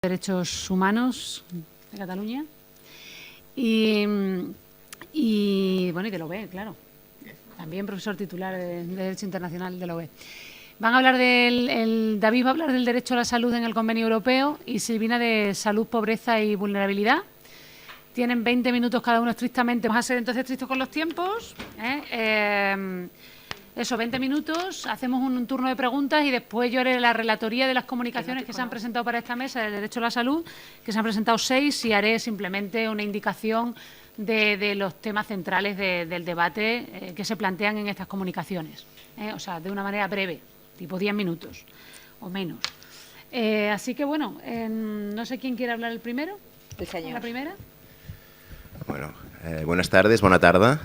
Derechos Humanos de Cataluña y bueno, y de la OE, claro. También profesor titular de Derecho Internacional de la OE. Van a hablar David va a hablar del derecho a la salud en el Convenio Europeo y Silvina de salud, pobreza y vulnerabilidad. Tienen 20 minutos cada uno estrictamente. Vamos a ser entonces estrictos con los tiempos. Eso, 20 minutos, hacemos un turno de preguntas y después yo haré la relatoría de las comunicaciones que se han presentado para esta mesa del derecho a la salud, que se han presentado 6, y haré simplemente una indicación de los temas centrales del debate que se plantean en estas comunicaciones. O sea, de una manera breve, tipo 10 minutos o menos. Así que, bueno, no sé quién quiere hablar el primero. El señor. ¿La primera? Bueno, buenas tardes, bona tarda.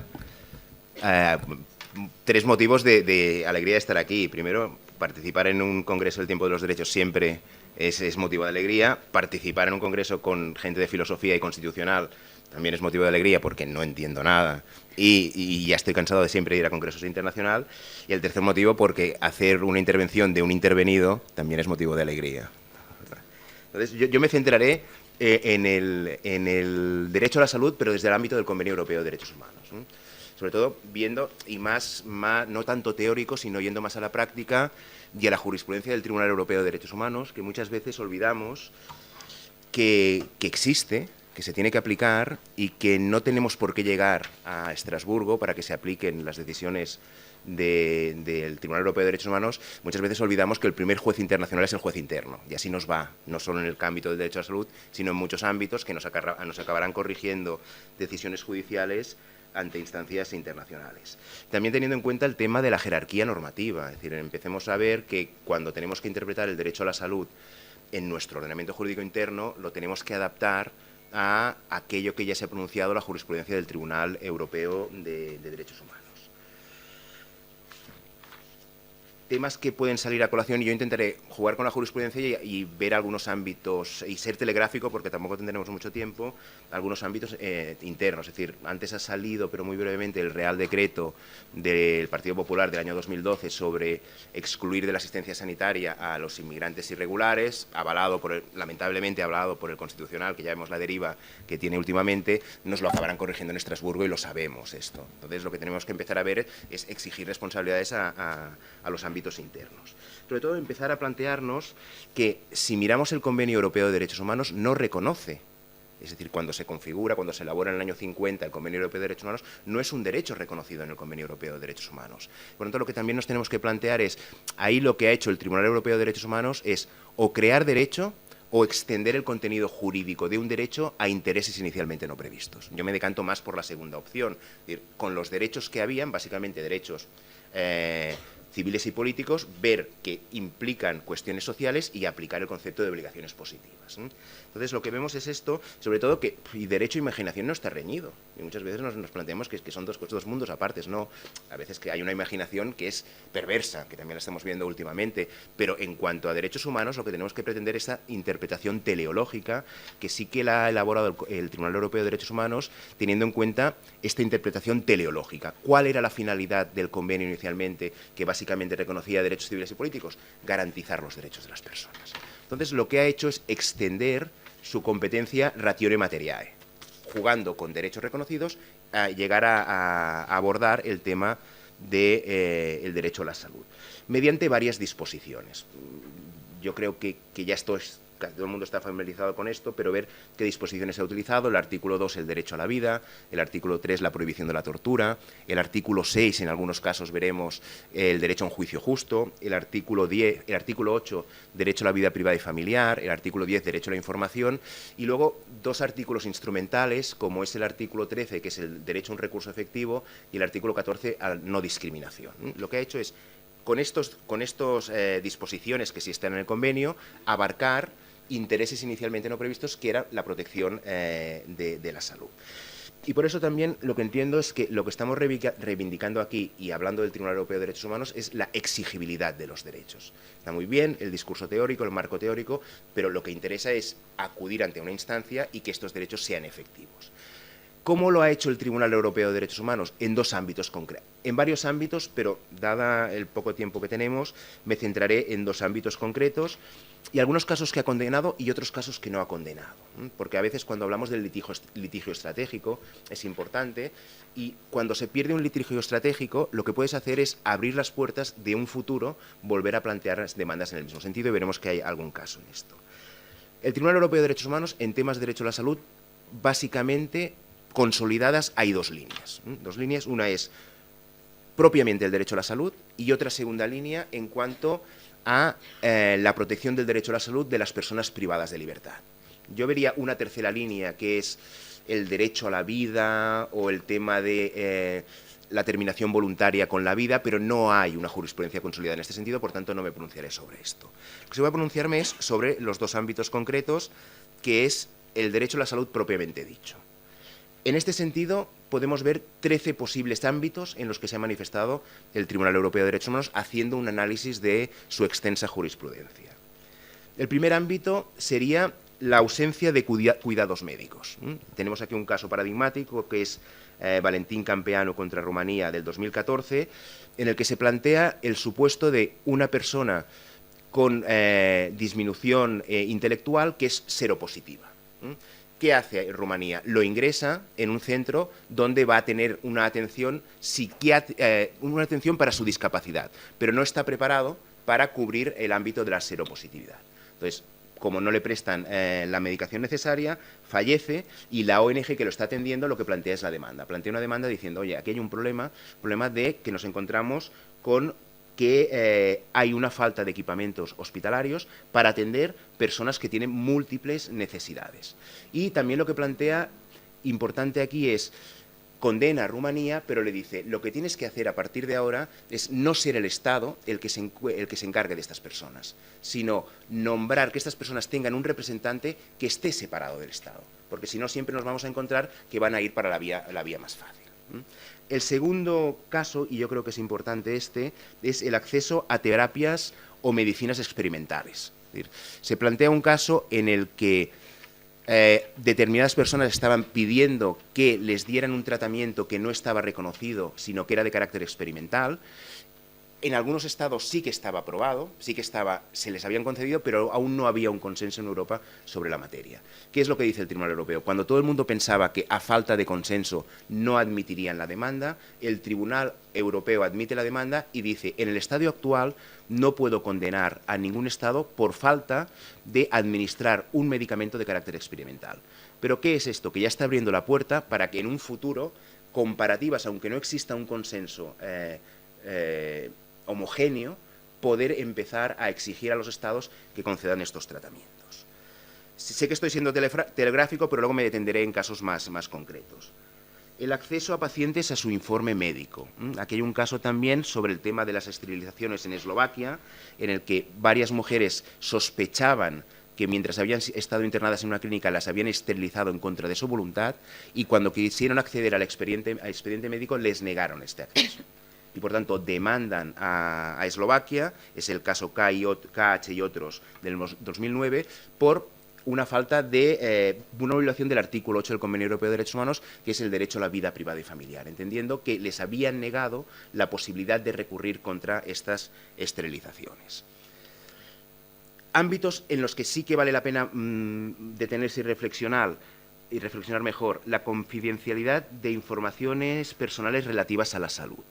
3 motivos de alegría de estar aquí. Primero, participar en un congreso del tiempo de los derechos siempre es motivo de alegría. Participar en un congreso con gente de filosofía y constitucional también es motivo de alegría porque no entiendo nada y ya estoy cansado de siempre ir a congresos internacionales. Y el tercer motivo, porque hacer una intervención de un intervenido también es motivo de alegría. Entonces, yo me centraré en el derecho a la salud, pero desde el ámbito del Convenio Europeo de Derechos Humanos. Sobre todo viendo, y más no tanto teórico, sino yendo más a la práctica y a la jurisprudencia del Tribunal Europeo de Derechos Humanos, que muchas veces olvidamos que existe, que se tiene que aplicar y que no tenemos por qué llegar a Estrasburgo para que se apliquen las decisiones del Tribunal Europeo de Derechos Humanos. Muchas veces olvidamos que el primer juez internacional es el juez interno, y así nos va, no solo en el ámbito del derecho a la salud, sino en muchos ámbitos que nos acabarán corrigiendo decisiones judiciales ante instancias internacionales. También teniendo en cuenta el tema de la jerarquía normativa, es decir, empecemos a ver que cuando tenemos que interpretar el derecho a la salud en nuestro ordenamiento jurídico interno, lo tenemos que adaptar a aquello que ya se ha pronunciado la jurisprudencia del Tribunal Europeo de Derechos Humanos. Temas que pueden salir a colación, y yo intentaré jugar con la jurisprudencia y ver algunos ámbitos, y ser telegráfico porque tampoco tendremos mucho tiempo, algunos ámbitos internos. Es decir, antes ha salido, pero muy brevemente, el Real Decreto del Partido Popular del año 2012 sobre excluir de la asistencia sanitaria a los inmigrantes irregulares, lamentablemente avalado por el Constitucional, que ya vemos la deriva que tiene últimamente. Nos lo acabarán corrigiendo en Estrasburgo y lo sabemos esto. Entonces, lo que tenemos que empezar a ver es exigir responsabilidades a los ámbitos internos. Sobre todo, empezar a plantearnos que si miramos el Convenio Europeo de Derechos Humanos, no reconoce, es decir, cuando se configura, cuando se elabora en el año 50 el Convenio Europeo de Derechos Humanos, no es un derecho reconocido en el Convenio Europeo de Derechos Humanos. Por lo tanto, lo que también nos tenemos que plantear es, ahí lo que ha hecho el Tribunal Europeo de Derechos Humanos es o crear derecho o extender el contenido jurídico de un derecho a intereses inicialmente no previstos. Yo me decanto más por la segunda opción, es decir, con los derechos que habían, básicamente derechos civiles y políticos, ver que implican cuestiones sociales y aplicar el concepto de obligaciones positivas. Entonces, lo que vemos es esto, sobre todo que derecho e imaginación no está reñido. Y muchas veces nos planteamos que son dos mundos apartes. No, a veces que hay una imaginación que es perversa, que también la estamos viendo últimamente, pero en cuanto a derechos humanos, lo que tenemos que pretender es esa interpretación teleológica, que sí que la ha elaborado el Tribunal Europeo de Derechos Humanos, teniendo en cuenta esta interpretación teleológica. ¿Cuál era la finalidad del convenio inicialmente, que básicamente reconocía derechos civiles y políticos? Garantizar los derechos de las personas. Entonces, lo que ha hecho es extender su competencia ratione materiae, jugando con derechos reconocidos a llegar a abordar el tema del derecho a la salud, mediante varias disposiciones. Yo creo que ya todo el mundo está familiarizado con esto, pero ver qué disposiciones se ha utilizado. El artículo 2, el derecho a la vida; el artículo 3, la prohibición de la tortura; el artículo 6, en algunos casos veremos el derecho a un juicio justo; el artículo 8, derecho a la vida privada y familiar; el artículo 10, derecho a la información; y luego 2 artículos instrumentales, como es el artículo 13, que es el derecho a un recurso efectivo, y el artículo 14, a no discriminación. Lo que ha hecho es, con estas disposiciones que sí están en el convenio, abarcar intereses inicialmente no previstos, que era la protección de la salud. Y por eso también lo que entiendo es que lo que estamos reivindicando aquí, y hablando del Tribunal Europeo de Derechos Humanos, es la exigibilidad de los derechos. Está muy bien el discurso teórico, el marco teórico, pero lo que interesa es acudir ante una instancia y que estos derechos sean efectivos. ¿Cómo lo ha hecho el Tribunal Europeo de Derechos Humanos? En dos ámbitos concretos. En varios ámbitos, pero dada el poco tiempo que tenemos, me centraré en dos ámbitos concretos y algunos casos que ha condenado y otros casos que no ha condenado. Porque a veces cuando hablamos del litigio estratégico es importante, y cuando se pierde un litigio estratégico lo que puedes hacer es abrir las puertas de un futuro, volver a plantear las demandas en el mismo sentido, y veremos que hay algún caso en esto. El Tribunal Europeo de Derechos Humanos, en temas de derecho a la salud, básicamente consolidadas hay dos líneas. Dos líneas, una es propiamente el derecho a la salud y otra segunda línea en cuanto a la protección del derecho a la salud de las personas privadas de libertad. Yo vería una tercera línea, que es el derecho a la vida o el tema de la terminación voluntaria con la vida, pero no hay una jurisprudencia consolidada en este sentido, por tanto no me pronunciaré sobre esto. Lo que sí voy a pronunciarme es sobre los dos ámbitos concretos, que es el derecho a la salud propiamente dicho. En este sentido, podemos ver 13 posibles ámbitos en los que se ha manifestado el Tribunal Europeo de Derechos Humanos, haciendo un análisis de su extensa jurisprudencia. El primer ámbito sería la ausencia de cuidados médicos. Tenemos aquí un caso paradigmático, que es Valentín Campeanu contra Rumanía del 2014, en el que se plantea el supuesto de una persona con disminución intelectual que es seropositiva. ¿Qué hace Rumanía? Lo ingresa en un centro donde va a tener una atención para su discapacidad, pero no está preparado para cubrir el ámbito de la seropositividad. Entonces, como no le prestan la medicación necesaria, fallece, y la ONG que lo está atendiendo lo que plantea es la demanda. Plantea una demanda diciendo, oye, aquí hay un problema de que nos encontramos con que hay una falta de equipamientos hospitalarios para atender personas que tienen múltiples necesidades. Y también lo que plantea, importante aquí, es condena a Rumanía, pero le dice, lo que tienes que hacer a partir de ahora es no ser el Estado el que se encargue de estas personas, sino nombrar que estas personas tengan un representante que esté separado del Estado, porque si no siempre nos vamos a encontrar que van a ir para la vía más fácil. El segundo caso, y yo creo que es importante este, es el acceso a terapias o medicinas experimentales. Es decir, se plantea un caso en el que determinadas personas estaban pidiendo que les dieran un tratamiento que no estaba reconocido, sino que era de carácter experimental. En algunos estados sí que estaba aprobado, se les habían concedido, pero aún no había un consenso en Europa sobre la materia. ¿Qué es lo que dice el Tribunal Europeo? Cuando todo el mundo pensaba que a falta de consenso no admitirían la demanda, el Tribunal Europeo admite la demanda y dice, en el estadio actual no puedo condenar a ningún estado por falta de administrar un medicamento de carácter experimental. ¿Pero qué es esto? Que ya está abriendo la puerta para que en un futuro, comparativas, aunque no exista un consenso homogéneo, poder empezar a exigir a los estados que concedan estos tratamientos. Sé que estoy siendo telegráfico, pero luego me detendré en casos más concretos. El acceso a pacientes a su informe médico. Aquí hay un caso también sobre el tema de las esterilizaciones en Eslovaquia, en el que varias mujeres sospechaban que mientras habían estado internadas en una clínica las habían esterilizado en contra de su voluntad, y cuando quisieron acceder al expediente médico les negaron este acceso. Y por tanto demandan a Eslovaquia, es el caso KH y otros del 2009, por una falta de una violación del artículo 8 del Convenio Europeo de Derechos Humanos, que es el derecho a la vida privada y familiar, entendiendo que les habían negado la posibilidad de recurrir contra estas esterilizaciones. Ámbitos en los que sí que vale la pena detenerse y reflexionar mejor: la confidencialidad de informaciones personales relativas a la salud.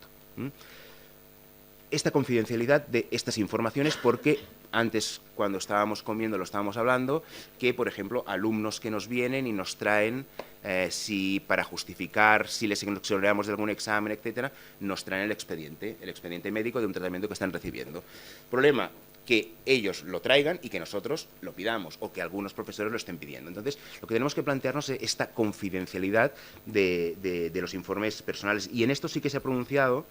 Esta confidencialidad de estas informaciones, porque antes, cuando estábamos comiendo, lo estábamos hablando, que, por ejemplo, alumnos que nos vienen y nos traen, para justificar, si les exoneramos de algún examen, etcétera, nos traen el expediente médico de un tratamiento que están recibiendo. Problema, que ellos lo traigan y que nosotros lo pidamos, o que algunos profesores lo estén pidiendo. Entonces, lo que tenemos que plantearnos es esta confidencialidad de los informes personales, y en esto sí que se ha pronunciado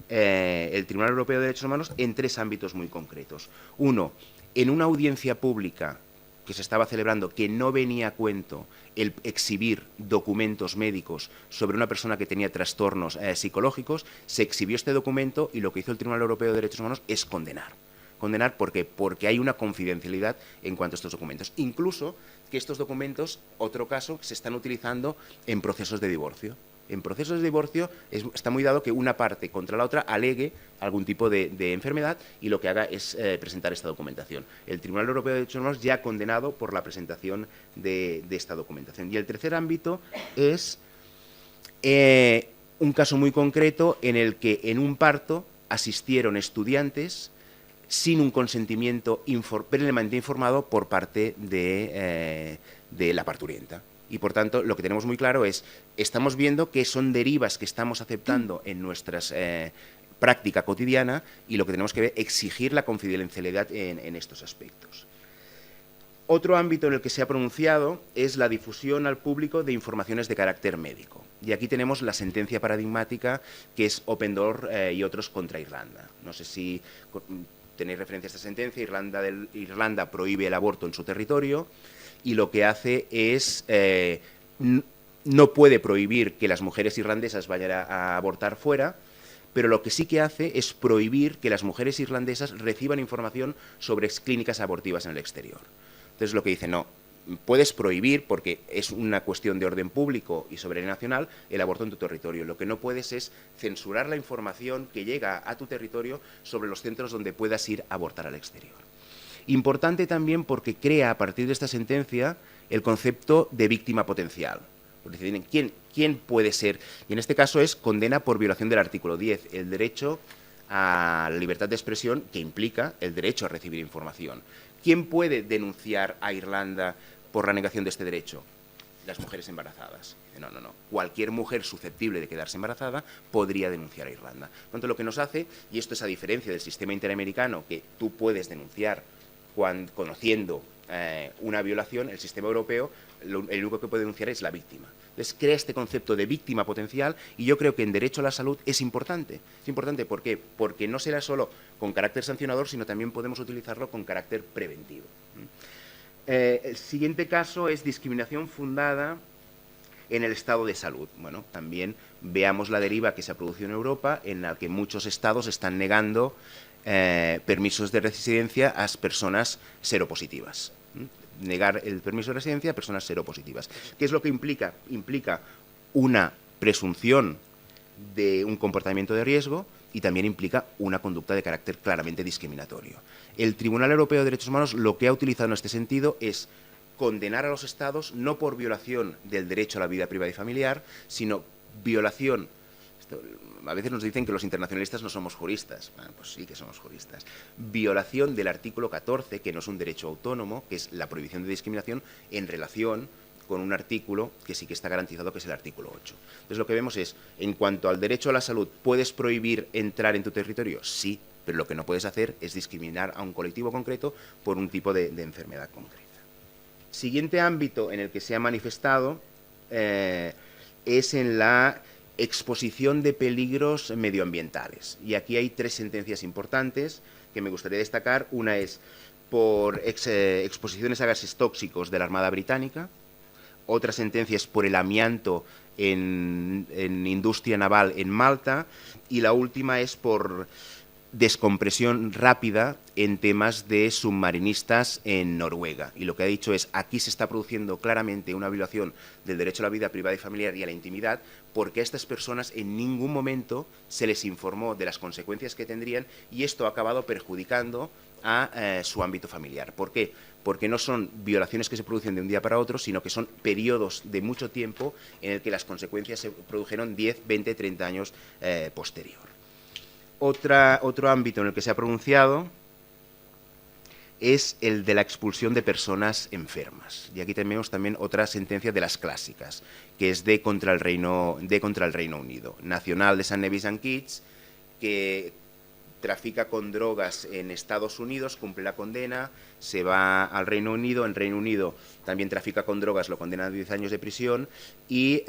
el Tribunal Europeo de Derechos Humanos en tres ámbitos muy concretos. Uno, en una audiencia pública que se estaba celebrando, que no venía a cuento el exhibir documentos médicos sobre una persona que tenía trastornos psicológicos, se exhibió este documento, y lo que hizo el Tribunal Europeo de Derechos Humanos es condenar condenar porque hay una confidencialidad en cuanto a estos documentos. Incluso que estos documentos, otro caso, se están utilizando en procesos de divorcio. En procesos de divorcio está muy dado que una parte contra la otra alegue algún tipo de enfermedad y lo que haga es presentar esta documentación. El Tribunal Europeo de Derechos Humanos ya ha condenado por la presentación de esta documentación. Y el tercer ámbito es un caso muy concreto en el que en un parto asistieron estudiantes sin un consentimiento plenamente informado por parte de la parturienta. Y, por tanto, lo que tenemos muy claro es, estamos viendo que son derivas que estamos aceptando en nuestra práctica cotidiana y lo que tenemos que ver es exigir la confidencialidad en estos aspectos. Otro ámbito en el que se ha pronunciado es la difusión al público de informaciones de carácter médico. Y aquí tenemos la sentencia paradigmática que es Open Door y otros contra Irlanda. No sé si tenéis referencia a esta sentencia. Irlanda prohíbe el aborto en su territorio y lo que hace es, no puede prohibir que las mujeres irlandesas vayan a abortar fuera, pero lo que sí que hace es prohibir que las mujeres irlandesas reciban información sobre clínicas abortivas en el exterior. Entonces lo que dice, no, puedes prohibir, porque es una cuestión de orden público y soberanía nacional, el aborto en tu territorio. Lo que no puedes es censurar la información que llega a tu territorio sobre los centros donde puedas ir a abortar al exterior. Importante también porque crea a partir de esta sentencia el concepto de víctima potencial. Porque dicen, ¿quién puede ser? Y en este caso es condena por violación del artículo 10, el derecho a la libertad de expresión que implica el derecho a recibir información. ¿Quién puede denunciar a Irlanda por la negación de este derecho? Las mujeres embarazadas. No. Cualquier mujer susceptible de quedarse embarazada podría denunciar a Irlanda. Por lo tanto, lo que nos hace, y esto es a diferencia del sistema interamericano, que tú puedes denunciar conociendo una violación, el sistema europeo, el único que puede denunciar es la víctima. Entonces, crea este concepto de víctima potencial y yo creo que en derecho a la salud es importante. Es importante, ¿por qué? Porque no será solo con carácter sancionador, sino también podemos utilizarlo con carácter preventivo. El siguiente caso es discriminación fundada en el estado de salud. Bueno, también veamos la deriva que se ha producido en Europa, en la que muchos estados están negando permisos de residencia a personas seropositivas. Negar el permiso de residencia a personas seropositivas. ¿Qué es lo que implica? Implica una presunción de un comportamiento de riesgo y también implica una conducta de carácter claramente discriminatorio. El Tribunal Europeo de Derechos Humanos lo que ha utilizado en este sentido es condenar a los Estados no por violación del derecho a la vida privada y familiar, sino violación. A veces nos dicen que los internacionalistas no somos juristas. Bueno, pues sí que somos juristas. Violación del artículo 14, que no es un derecho autónomo, que es la prohibición de discriminación en relación con un artículo que sí que está garantizado, que es el artículo 8. Entonces lo que vemos es, en cuanto al derecho a la salud, ¿puedes prohibir entrar en tu territorio? Sí, pero lo que no puedes hacer es discriminar a un colectivo concreto por un tipo de enfermedad concreta. Siguiente ámbito en el que se ha manifestado es en la exposición de peligros medioambientales. Y aquí hay tres sentencias importantes que me gustaría destacar. Una es por exposiciones a gases tóxicos de la Armada Británica. Otra sentencia es por el amianto en industria naval en Malta. Y la última es por descompresión rápida en temas de submarinistas en Noruega. Y lo que ha dicho es, aquí se está produciendo claramente una violación del derecho a la vida privada y familiar y a la intimidad, porque a estas personas en ningún momento se les informó de las consecuencias que tendrían y esto ha acabado perjudicando a su ámbito familiar. ¿Por qué? Porque no son violaciones que se producen de un día para otro, sino que son periodos de mucho tiempo en el que las consecuencias se produjeron 10, 20, 30 años posterior. Otro ámbito en el que se ha pronunciado es el de la expulsión de personas enfermas. Y aquí tenemos también otra sentencia de las clásicas, que es de contra el Reino Unido. Nacional de St. Nevis and Kitts, que trafica con drogas en Estados Unidos, cumple la condena, se va al Reino Unido, en Reino Unido también trafica con drogas, lo condenan a 10 años de prisión y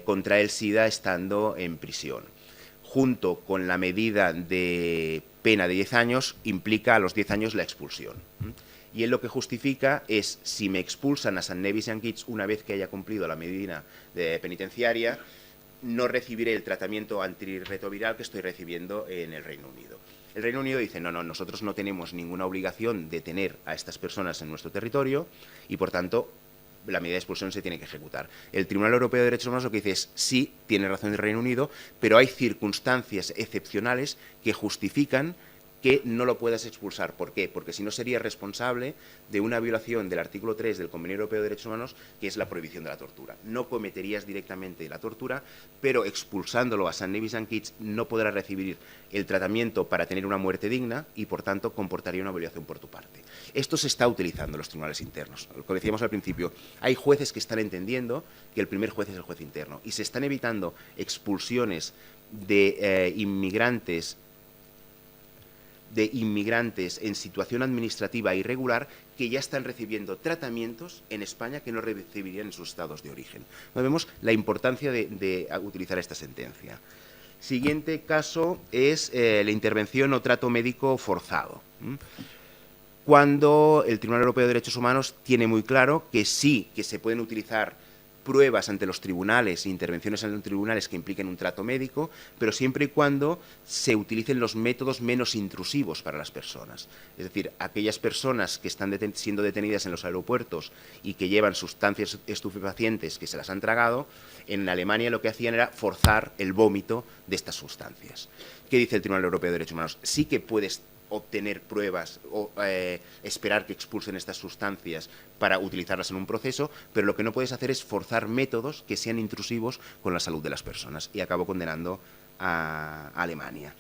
contrae el SIDA estando en prisión. Junto con la medida de pena de 10 años, implica a los 10 años la expulsión. Y él lo que justifica es, si me expulsan a St. Nevis and Kitts una vez que haya cumplido la medida penitenciaria, no recibiré el tratamiento antirretroviral que estoy recibiendo en el Reino Unido. El Reino Unido dice, no, nosotros no tenemos ninguna obligación de tener a estas personas en nuestro territorio y, por tanto, la medida de expulsión se tiene que ejecutar. El Tribunal Europeo de Derechos Humanos lo que dice es, sí, tiene razón el Reino Unido, pero hay circunstancias excepcionales que justifican que no lo puedas expulsar. ¿Por qué? Porque si no sería responsable de una violación del artículo 3 del Convenio Europeo de Derechos Humanos, que es la prohibición de la tortura. No cometerías directamente la tortura, pero expulsándolo a St. Nevis and Kitts no podrá recibir el tratamiento para tener una muerte digna y, por tanto, comportaría una violación por tu parte. Esto se está utilizando en los tribunales internos. Lo que decíamos al principio, hay jueces que están entendiendo que el primer juez es el juez interno y se están evitando expulsiones de inmigrantes en situación administrativa irregular que ya están recibiendo tratamientos en España que no recibirían en sus estados de origen. Vemos la importancia de utilizar esta sentencia. Siguiente caso es la intervención o trato médico forzado. Cuando el Tribunal Europeo de Derechos Humanos tiene muy claro que sí, que se pueden utilizar pruebas ante los tribunales e intervenciones ante los tribunales que impliquen un trato médico, pero siempre y cuando se utilicen los métodos menos intrusivos para las personas. Es decir, aquellas personas que están siendo detenidas en los aeropuertos y que llevan sustancias estupefacientes que se las han tragado, en Alemania lo que hacían era forzar el vómito de estas sustancias. ¿Qué dice el Tribunal Europeo de Derechos Humanos? Sí que puedes obtener pruebas o esperar que expulsen estas sustancias para utilizarlas en un proceso, pero lo que no puedes hacer es forzar métodos que sean intrusivos con la salud de las personas. Y acabo condenando a Alemania.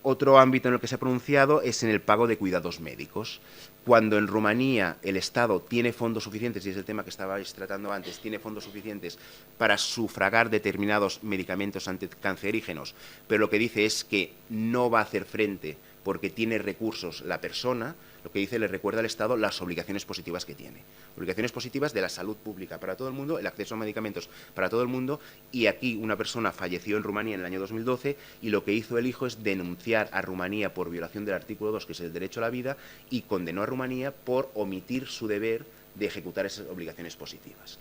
Otro ámbito en el que se ha pronunciado es en el pago de cuidados médicos. Cuando en Rumanía el Estado tiene fondos suficientes, y es el tema que estabais tratando antes, tiene fondos suficientes para sufragar determinados medicamentos anticancerígenos, pero lo que dice es que no va a hacer frente porque tiene recursos la persona, lo que dice le recuerda al Estado las obligaciones positivas que tiene. Obligaciones positivas de la salud pública para todo el mundo, el acceso a medicamentos para todo el mundo, y aquí una persona falleció en Rumanía en el año 2012 y lo que hizo el hijo es denunciar a Rumanía por violación del artículo 2, que es el derecho a la vida, y condenó a Rumanía por omitir su deber de ejecutar esas obligaciones positivas.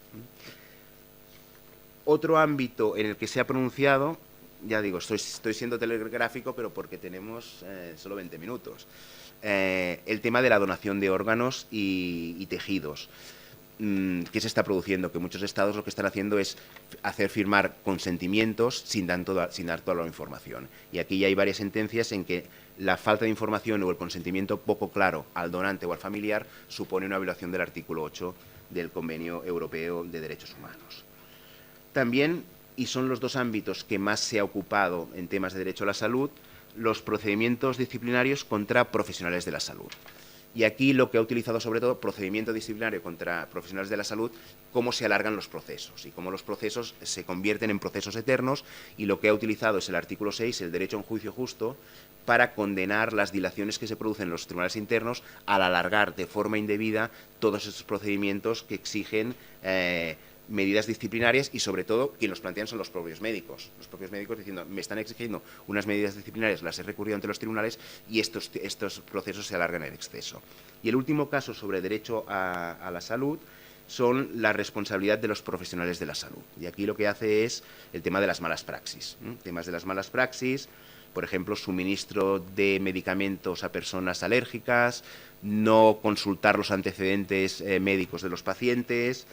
Otro ámbito en el que se ha pronunciado, ya digo, estoy siendo telegráfico, pero porque tenemos solo 20 minutos. El tema de la donación de órganos y tejidos. ¿Qué se está produciendo? Que muchos estados lo que están haciendo es hacer firmar consentimientos sin dar toda la información. Y aquí ya hay varias sentencias en que la falta de información o el consentimiento poco claro al donante o al familiar supone una violación del artículo 8 del Convenio Europeo de Derechos Humanos. También, y son los dos ámbitos que más se ha ocupado en temas de derecho a la salud, los procedimientos disciplinarios contra profesionales de la salud. Y aquí lo que ha utilizado sobre todo, procedimiento disciplinario contra profesionales de la salud, cómo se alargan los procesos y cómo los procesos se convierten en procesos eternos, y lo que ha utilizado es el artículo 6, el derecho a un juicio justo, para condenar las dilaciones que se producen en los tribunales internos al alargar de forma indebida todos esos procedimientos que exigen medidas disciplinarias, y sobre todo quien los plantean son los propios médicos. Los propios médicos diciendo, me están exigiendo unas medidas disciplinarias, las he recurrido ante los tribunales y estos procesos se alargan en exceso. Y el último caso sobre derecho a la salud son la responsabilidad de los profesionales de la salud. Y aquí lo que hace es el tema de las malas praxis. Temas de las malas praxis, por ejemplo, suministro de medicamentos a personas alérgicas, no consultar los antecedentes médicos de los pacientes,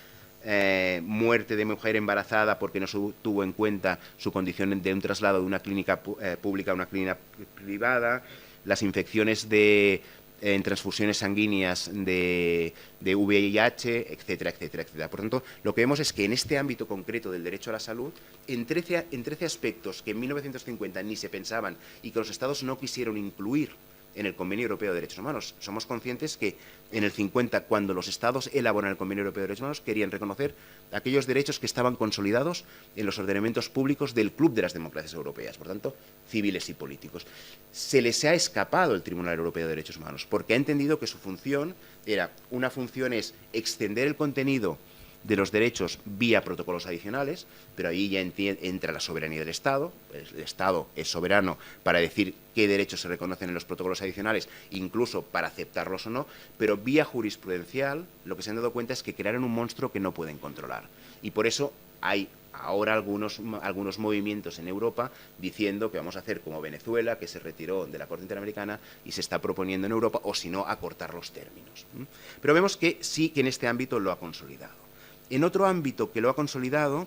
muerte de mujer embarazada porque no se tuvo en cuenta su condición de un traslado de una clínica pública a una clínica privada, las infecciones en transfusiones sanguíneas de VIH, etcétera, etcétera, etcétera. Por tanto, lo que vemos es que en este ámbito concreto del derecho a la salud, en 13 aspectos que en 1950 ni se pensaban y que los Estados no quisieron incluir en el Convenio Europeo de Derechos Humanos. Somos conscientes que en el 50, cuando los Estados elaboran el Convenio Europeo de Derechos Humanos, querían reconocer aquellos derechos que estaban consolidados en los ordenamientos públicos del Club de las Democracias Europeas, por tanto, civiles y políticos. Se les ha escapado el Tribunal Europeo de Derechos Humanos, porque ha entendido que su función era, una función es extender el contenido de los derechos vía protocolos adicionales, pero ahí ya entra la soberanía del Estado. El Estado es soberano para decir qué derechos se reconocen en los protocolos adicionales, incluso para aceptarlos o no, pero vía jurisprudencial lo que se han dado cuenta es que crearon un monstruo que no pueden controlar. Y por eso hay ahora algunos movimientos en Europa diciendo que vamos a hacer como Venezuela, que se retiró de la Corte Interamericana y se está proponiendo en Europa, o si no, acortar los términos. Pero vemos que sí que en este ámbito lo ha consolidado. En otro ámbito que lo ha consolidado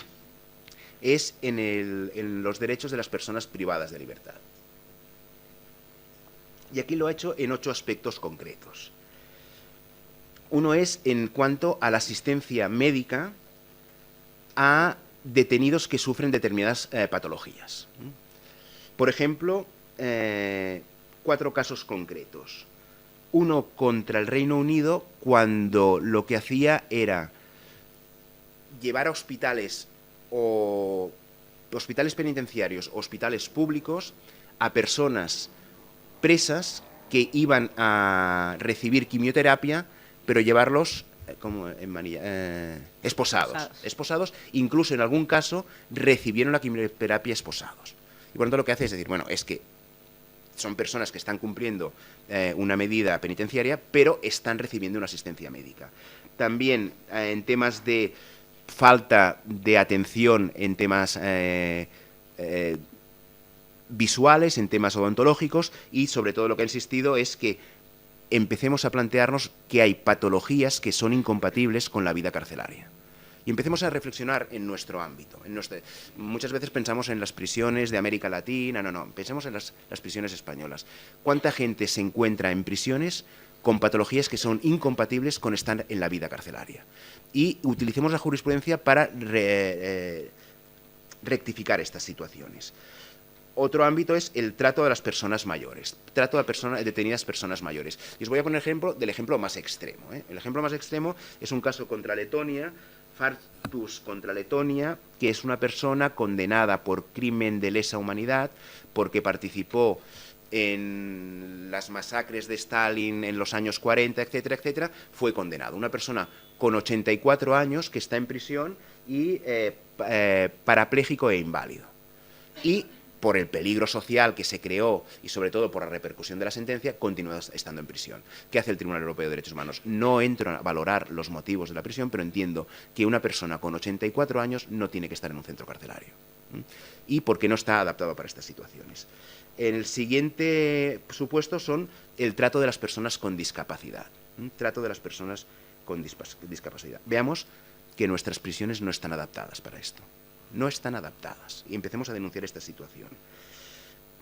es en los derechos de las personas privadas de libertad. Y aquí lo ha hecho en 8 aspectos concretos. Uno es en cuanto a la asistencia médica a detenidos que sufren determinadas patologías. Por ejemplo, 4 casos concretos. Uno contra el Reino Unido, cuando lo que hacía era llevar a hospitales o hospitales penitenciarios o hospitales públicos a personas presas que iban a recibir quimioterapia, pero llevarlos como en manilla, esposados, incluso en algún caso recibieron la quimioterapia esposados. Y por lo tanto lo que hace es decir, bueno, es que son personas que están cumpliendo una medida penitenciaria, pero están recibiendo una asistencia médica. También en temas de falta de atención, en temas visuales, en temas odontológicos, y sobre todo lo que ha insistido es que empecemos a plantearnos que hay patologías que son incompatibles con la vida carcelaria. Y empecemos a reflexionar en nuestro ámbito. Muchas veces pensamos en las prisiones de América Latina, no, pensemos en las prisiones españolas. ¿Cuánta gente se encuentra en prisiones con patologías que son incompatibles con estar en la vida carcelaria? Y utilicemos la jurisprudencia para rectificar estas situaciones. Otro ámbito es el trato de las personas mayores, trato de detenidas personas mayores. Y os voy a poner el ejemplo más extremo. El ejemplo más extremo es un caso contra Letonia, Fartus contra Letonia, que es una persona condenada por crimen de lesa humanidad porque participó en las masacres de Stalin en los años 40, etcétera, etcétera, fue condenado. Una persona con 84 años que está en prisión y parapléjico e inválido. Y por el peligro social que se creó y sobre todo por la repercusión de la sentencia, continúa estando en prisión. ¿Qué hace el Tribunal Europeo de Derechos Humanos? No entro a valorar los motivos de la prisión, pero entiendo que una persona con 84 años no tiene que estar en un centro carcelario. Y porque no está adaptado para estas situaciones. El siguiente supuesto son el trato de las personas con discapacidad. Trato de las personas con discapacidad. Veamos que nuestras prisiones no están adaptadas para esto. No están adaptadas. Y empecemos a denunciar esta situación.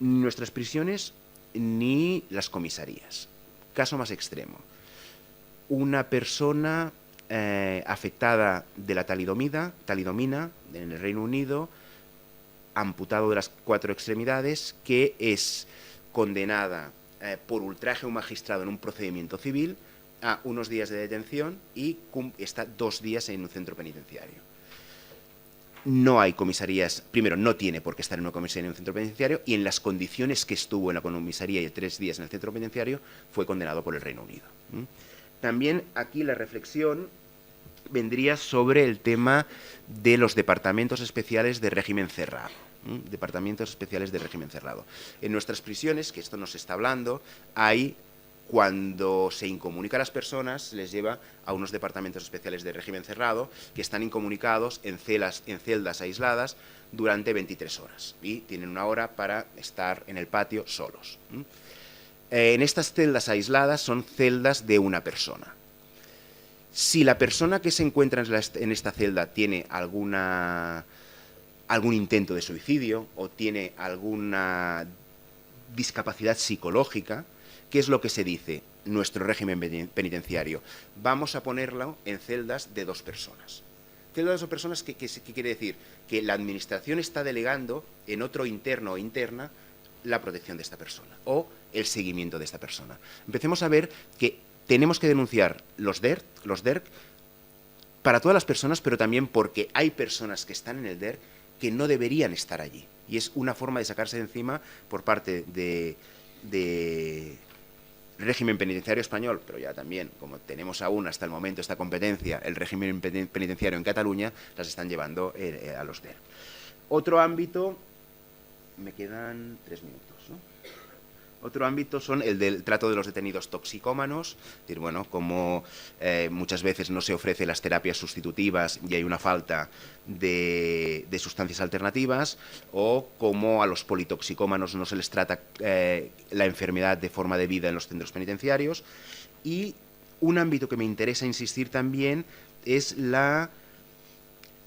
Nuestras prisiones ni las comisarías. Caso más extremo. Una persona afectada de la talidomida en el Reino Unido, amputado de las 4 extremidades, que es condenada por ultraje a un magistrado en un procedimiento civil a unos días de detención y está 2 días en un centro penitenciario. No hay comisarías, primero, no tiene por qué estar en una comisaría en un centro penitenciario, y en las condiciones que estuvo en la comisaría y 3 días en el centro penitenciario, fue condenado por el Reino Unido. También aquí la reflexión vendría sobre el tema de los departamentos especiales de régimen cerrado. Departamentos especiales de régimen cerrado. En nuestras prisiones, que esto nos está hablando, hay... Cuando se incomunica a las personas, se les lleva a unos departamentos especiales de régimen cerrado que están incomunicados en celdas aisladas durante 23 horas y tienen 1 hora para estar en el patio solos. En estas celdas aisladas son celdas de una persona. Si la persona que se encuentra en esta celda tiene algún intento de suicidio o tiene alguna discapacidad psicológica, ¿qué es lo que se dice? Nuestro régimen penitenciario. Vamos a ponerlo en celdas de 2 personas. Celdas de 2 personas, ¿qué quiere decir? Que la administración está delegando en otro interno o interna la protección de esta persona o el seguimiento de esta persona. Empecemos a ver que tenemos que denunciar los DERC para todas las personas, pero también porque hay personas que están en el DERC que no deberían estar allí. Y es una forma de sacarse de encima por parte de régimen penitenciario español, pero ya también, como tenemos aún hasta el momento esta competencia, el régimen penitenciario en Cataluña, las están llevando a los DER. Otro ámbito, me quedan 3 minutos, ¿no? Otro ámbito son el del trato de los detenidos toxicómanos, es decir, bueno, como muchas veces no se ofrecen las terapias sustitutivas y hay una falta de sustancias alternativas, o como a los politoxicómanos no se les trata la enfermedad de forma debida en los centros penitenciarios. Y un ámbito que me interesa insistir también es la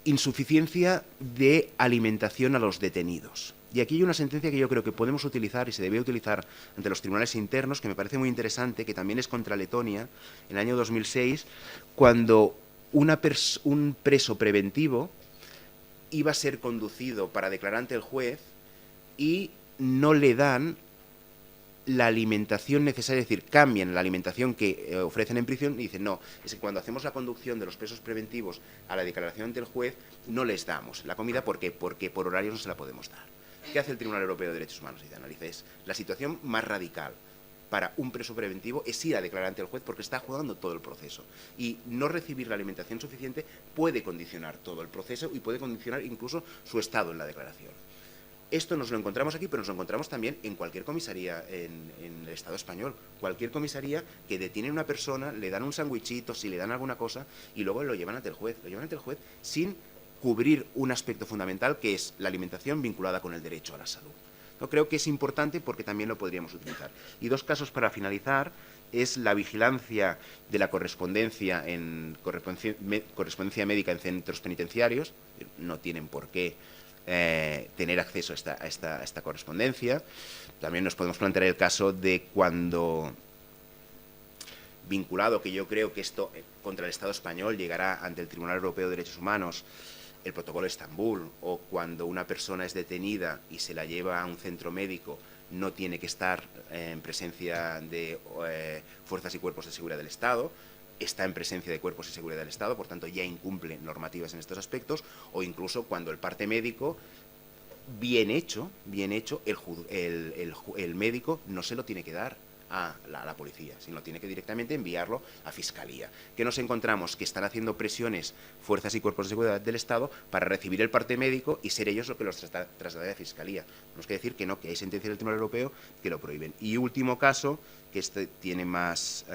insuficiencia de alimentación a los detenidos. Y aquí hay una sentencia que yo creo que podemos utilizar y se debe utilizar ante los tribunales internos, que me parece muy interesante, que también es contra Letonia, en el año 2006, cuando un preso preventivo iba a ser conducido para declarar ante el juez y no le dan la alimentación necesaria, es decir, cambian la alimentación que ofrecen en prisión y dicen, no, es que cuando hacemos la conducción de los presos preventivos a la declaración ante el juez, no les damos la comida porque por horarios no se la podemos dar. ¿Qué hace el Tribunal Europeo de Derechos Humanos? Y analiza, es la situación más radical para un preso preventivo es ir a declarar ante el juez porque está jugando todo el proceso. Y no recibir la alimentación suficiente puede condicionar todo el proceso y puede condicionar incluso su estado en la declaración. Esto nos lo encontramos aquí, pero nos lo encontramos también en cualquier comisaría en el Estado español. Cualquier comisaría que detiene a una persona, le dan un sándwichito, si le dan alguna cosa, y luego lo llevan ante el juez. Lo llevan ante el juez sin cubrir un aspecto fundamental, que es la alimentación vinculada con el derecho a la salud. ¿No? Creo que es importante porque también lo podríamos utilizar. Y 2 casos para finalizar es la vigilancia de la correspondencia médica en centros penitenciarios. No tienen por qué tener acceso a esta correspondencia. También nos podemos plantear el caso de cuando, vinculado, que yo creo que esto contra el Estado español llegará ante el Tribunal Europeo de Derechos Humanos, el protocolo de Estambul, o cuando una persona es detenida y se la lleva a un centro médico, no tiene que estar en presencia de fuerzas y cuerpos de seguridad del Estado, está en presencia de cuerpos de seguridad del Estado, por tanto ya incumple normativas en estos aspectos, o incluso cuando el parte médico, bien hecho, el médico no se lo tiene que dar a la policía, sino tiene que directamente enviarlo a Fiscalía. ¿Qué nos encontramos? Que están haciendo presiones fuerzas y cuerpos de seguridad del Estado para recibir el parte médico y ser ellos los que los trasladen a Fiscalía. Tenemos que decir que no, que hay sentencias del Tribunal Europeo que lo prohíben. Y último caso, que este tiene más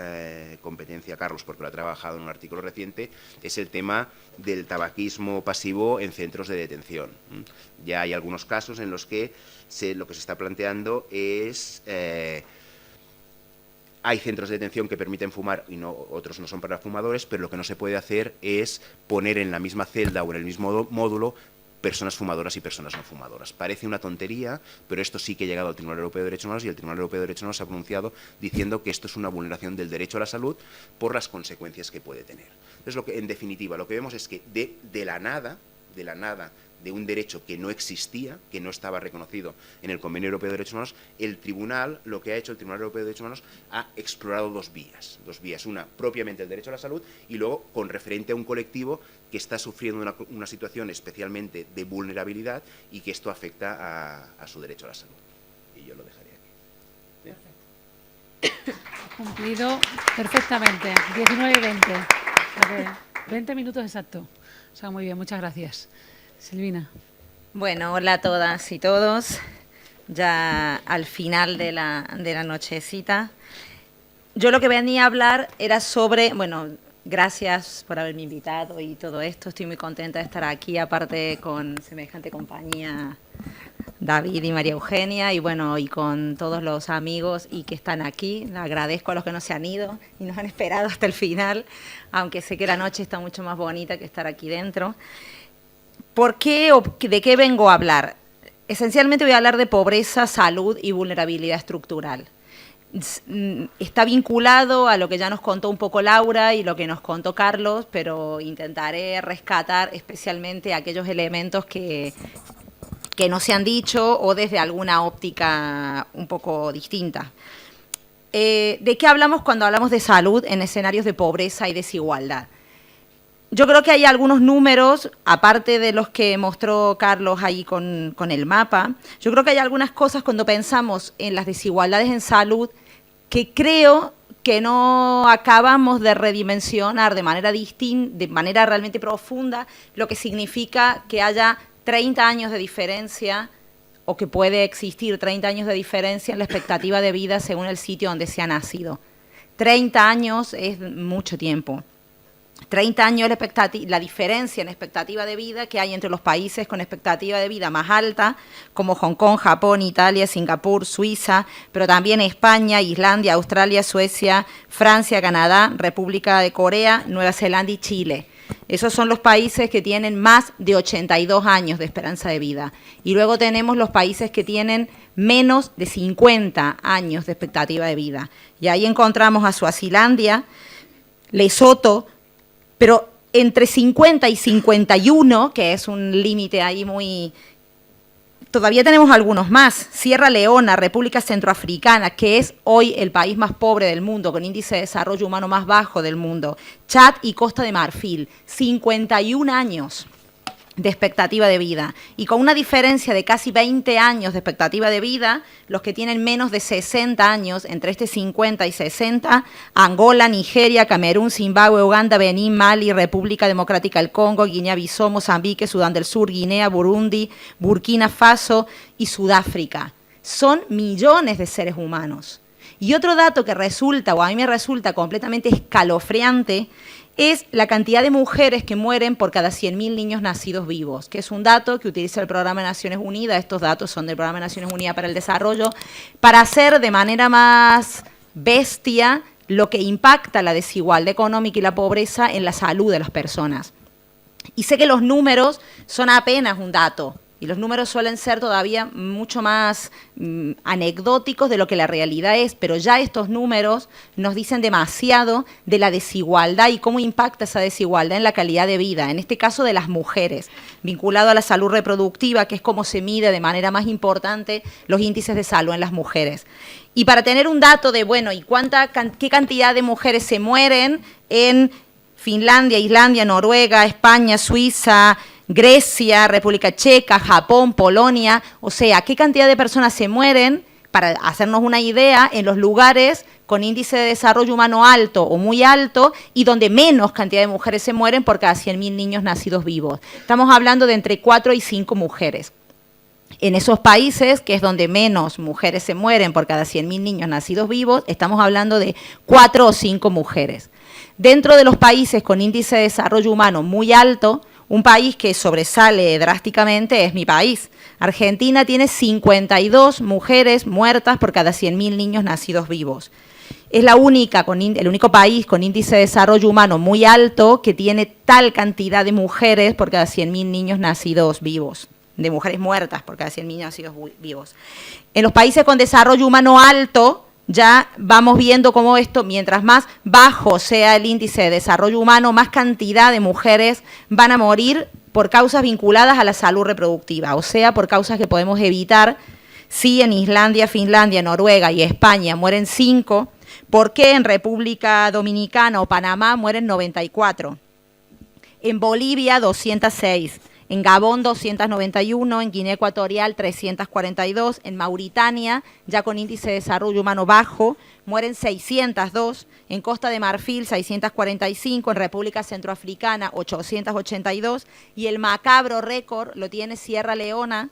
competencia Carlos, porque lo ha trabajado en un artículo reciente, es el tema del tabaquismo pasivo en centros de detención. Ya hay algunos casos en los que lo que se está planteando es... hay centros de detención que permiten fumar y otros no son para fumadores, pero lo que no se puede hacer es poner en la misma celda o en el mismo módulo personas fumadoras y personas no fumadoras. Parece una tontería, pero esto sí que ha llegado al Tribunal Europeo de Derechos Humanos y el Tribunal Europeo de Derechos Humanos se ha pronunciado diciendo que esto es una vulneración del derecho a la salud por las consecuencias que puede tener. Entonces, en definitiva, lo que vemos es que de la nada, de un derecho que no existía, que no estaba reconocido en el Convenio Europeo de Derechos Humanos, el Tribunal Europeo de Derechos Humanos ha explorado 2 vías. 2 vías, una propiamente el derecho a la salud y luego con referente a un colectivo que está sufriendo una situación especialmente de vulnerabilidad y que esto afecta a su derecho a la salud. Y yo lo dejaría aquí. Cumplido perfectamente. 19:20. 20 minutos exactos. O sea, muy bien, muchas gracias. Silvina. Bueno, hola a todas y todos. Ya al final de la nochecita. Yo lo que venía a hablar era sobre, bueno, gracias por haberme invitado y todo esto. Estoy muy contenta de estar aquí, aparte con semejante compañía, David y María Eugenia, y bueno, y con todos los amigos y que están aquí. Le agradezco a los que no se han ido y nos han esperado hasta el final, aunque sé que la noche está mucho más bonita que estar aquí dentro. ¿Por qué o de qué vengo a hablar? Esencialmente voy a hablar de pobreza, salud y vulnerabilidad estructural. Está vinculado a lo que ya nos contó un poco Laura y lo que nos contó Carlos, pero intentaré rescatar especialmente aquellos elementos que no se han dicho o desde alguna óptica un poco distinta. ¿De qué hablamos cuando hablamos de salud en escenarios de pobreza y desigualdad? Yo creo que hay algunos números, aparte de los que mostró Carlos ahí con el mapa, yo creo que hay algunas cosas cuando pensamos en las desigualdades en salud que creo que no acabamos de redimensionar de manera distinta, de manera realmente profunda, lo que significa que haya 30 años de diferencia o que puede existir 30 años de diferencia en la expectativa de vida según el sitio donde se ha nacido. 30 años es mucho tiempo. 30 años la diferencia en expectativa de vida que hay entre los países con expectativa de vida más alta, como Hong Kong, Japón, Italia, Singapur, Suiza, pero también España, Islandia, Australia, Suecia, Francia, Canadá, República de Corea, Nueva Zelanda y Chile. Esos son los países que tienen más de 82 años de esperanza de vida. Y luego tenemos los países que tienen menos de 50 años de expectativa de vida. Y ahí encontramos a Suazilandia, Lesoto, pero entre 50 y 51, que es un límite ahí muy... Todavía tenemos algunos más. Sierra Leona, República Centroafricana, que es hoy el país más pobre del mundo, con índice de desarrollo humano más bajo del mundo. Chad y Costa de Marfil, 51 años de expectativa de vida. Y con una diferencia de casi 20 años de expectativa de vida, los que tienen menos de 60 años, entre 50 y 60, Angola, Nigeria, Camerún, Zimbabue, Uganda, Benín, Mali, República Democrática del Congo, Guinea-Bissau, Mozambique, Sudán del Sur, Guinea, Burundi, Burkina Faso y Sudáfrica. Son millones de seres humanos. Y otro dato que resulta, o a mí me resulta completamente escalofriante, es la cantidad de mujeres que mueren por cada 100.000 niños nacidos vivos, que es un dato que utiliza el Programa de Naciones Unidas, estos datos son del Programa de Naciones Unidas para el Desarrollo, para hacer de manera más bestia lo que impacta la desigualdad económica y la pobreza en la salud de las personas. Y sé que los números son apenas un dato, y los números suelen ser todavía mucho más anecdóticos de lo que la realidad es, pero ya estos números nos dicen demasiado de la desigualdad y cómo impacta esa desigualdad en la calidad de vida, en este caso de las mujeres, vinculado a la salud reproductiva, que es como se mide de manera más importante los índices de salud en las mujeres. Y para tener un dato de, bueno, ¿y qué cantidad de mujeres se mueren en Finlandia, Islandia, Noruega, España, Suiza, Grecia, República Checa, Japón, Polonia? O sea, ¿qué cantidad de personas se mueren, para hacernos una idea, en los lugares con índice de desarrollo humano alto o muy alto y donde menos cantidad de mujeres se mueren por cada 100.000 niños nacidos vivos? Estamos hablando de entre 4 y 5 mujeres. En esos países, que es donde menos mujeres se mueren por cada 100.000 niños nacidos vivos, estamos hablando de 4 o 5 mujeres. Dentro de los países con índice de desarrollo humano muy alto, un país que sobresale drásticamente es mi país. Argentina tiene 52 mujeres muertas por cada 100.000 niños nacidos vivos. Es el único país con índice de desarrollo humano muy alto que tiene tal cantidad de mujeres por cada 100.000 niños nacidos vivos, de mujeres muertas por cada 100.000 niños nacidos vivos. En los países con desarrollo humano alto, ya vamos viendo cómo esto, mientras más bajo sea el índice de desarrollo humano, más cantidad de mujeres van a morir por causas vinculadas a la salud reproductiva, o sea, por causas que podemos evitar. Si en Islandia, Finlandia, Noruega y España mueren 5, ¿por qué en República Dominicana o Panamá mueren 94? En Bolivia, 206. En Gabón 291, en Guinea Ecuatorial 342, en Mauritania, ya con índice de desarrollo humano bajo, mueren 602, en Costa de Marfil 645, en República Centroafricana 882, y el macabro récord lo tiene Sierra Leona,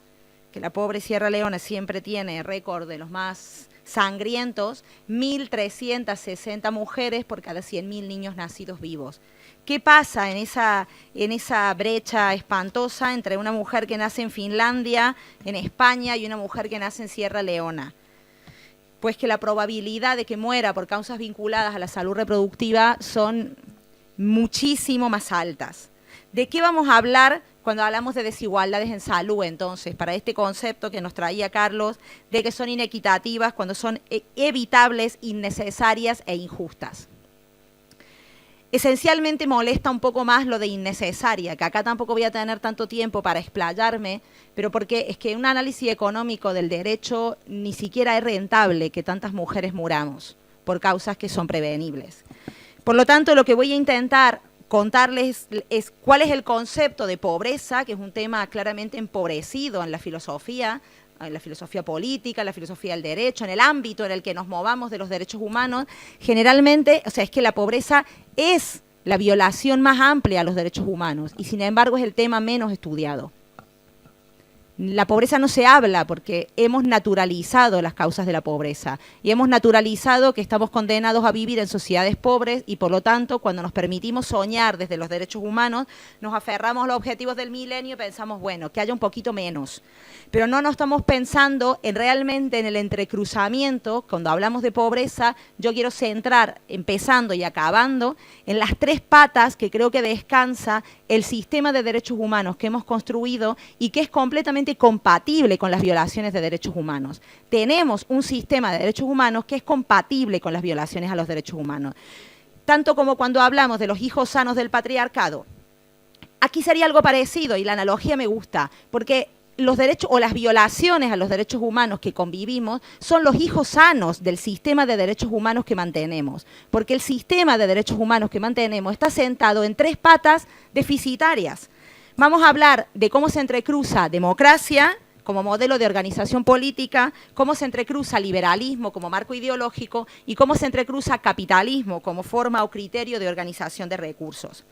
que la pobre Sierra Leona siempre tiene récord de los más sangrientos, 1.360 mujeres por cada 100.000 niños nacidos vivos. ¿Qué pasa en esa brecha espantosa entre una mujer que nace en Finlandia, en España, y una mujer que nace en Sierra Leona? Pues que la probabilidad de que muera por causas vinculadas a la salud reproductiva son muchísimo más altas. ¿De qué vamos a hablar cuando hablamos de desigualdades en salud, entonces, para este concepto que nos traía Carlos, de que son inequitativas cuando son evitables, innecesarias e injustas? Esencialmente molesta un poco más lo de innecesaria, que acá tampoco voy a tener tanto tiempo para explayarme, pero porque es que un análisis económico del derecho ni siquiera es rentable que tantas mujeres muramos por causas que son prevenibles. Por lo tanto, lo que voy a intentar contarles es cuál es el concepto de pobreza, que es un tema claramente empobrecido en la filosofía. en la filosofía política, en la filosofía del derecho, en el ámbito en el que nos movamos de los derechos humanos, generalmente, o sea, es que la pobreza es la violación más amplia a los derechos humanos y sin embargo es el tema menos estudiado. La pobreza no se habla porque hemos naturalizado las causas de la pobreza y hemos naturalizado que estamos condenados a vivir en sociedades pobres y por lo tanto cuando nos permitimos soñar desde los derechos humanos nos aferramos a los objetivos del milenio y pensamos, bueno, que haya un poquito menos. Pero no nos estamos pensando en realmente en el entrecruzamiento. Cuando hablamos de pobreza, yo quiero centrar, empezando y acabando, en las 3 patas que creo que descansa el sistema de derechos humanos que hemos construido y que es completamente compatible con las violaciones de derechos humanos. Tenemos un sistema de derechos humanos que es compatible con las violaciones a los derechos humanos. Tanto como cuando hablamos de los hijos sanos del patriarcado. Aquí sería algo parecido y la analogía me gusta, porque los derechos o las violaciones a los derechos humanos que convivimos son los hijos sanos del sistema de derechos humanos que mantenemos, porque el sistema de derechos humanos que mantenemos está sentado en 3 patas deficitarias. Vamos a hablar de cómo se entrecruza democracia como modelo de organización política, cómo se entrecruza liberalismo como marco ideológico y cómo se entrecruza capitalismo como forma o criterio de organización de recursos.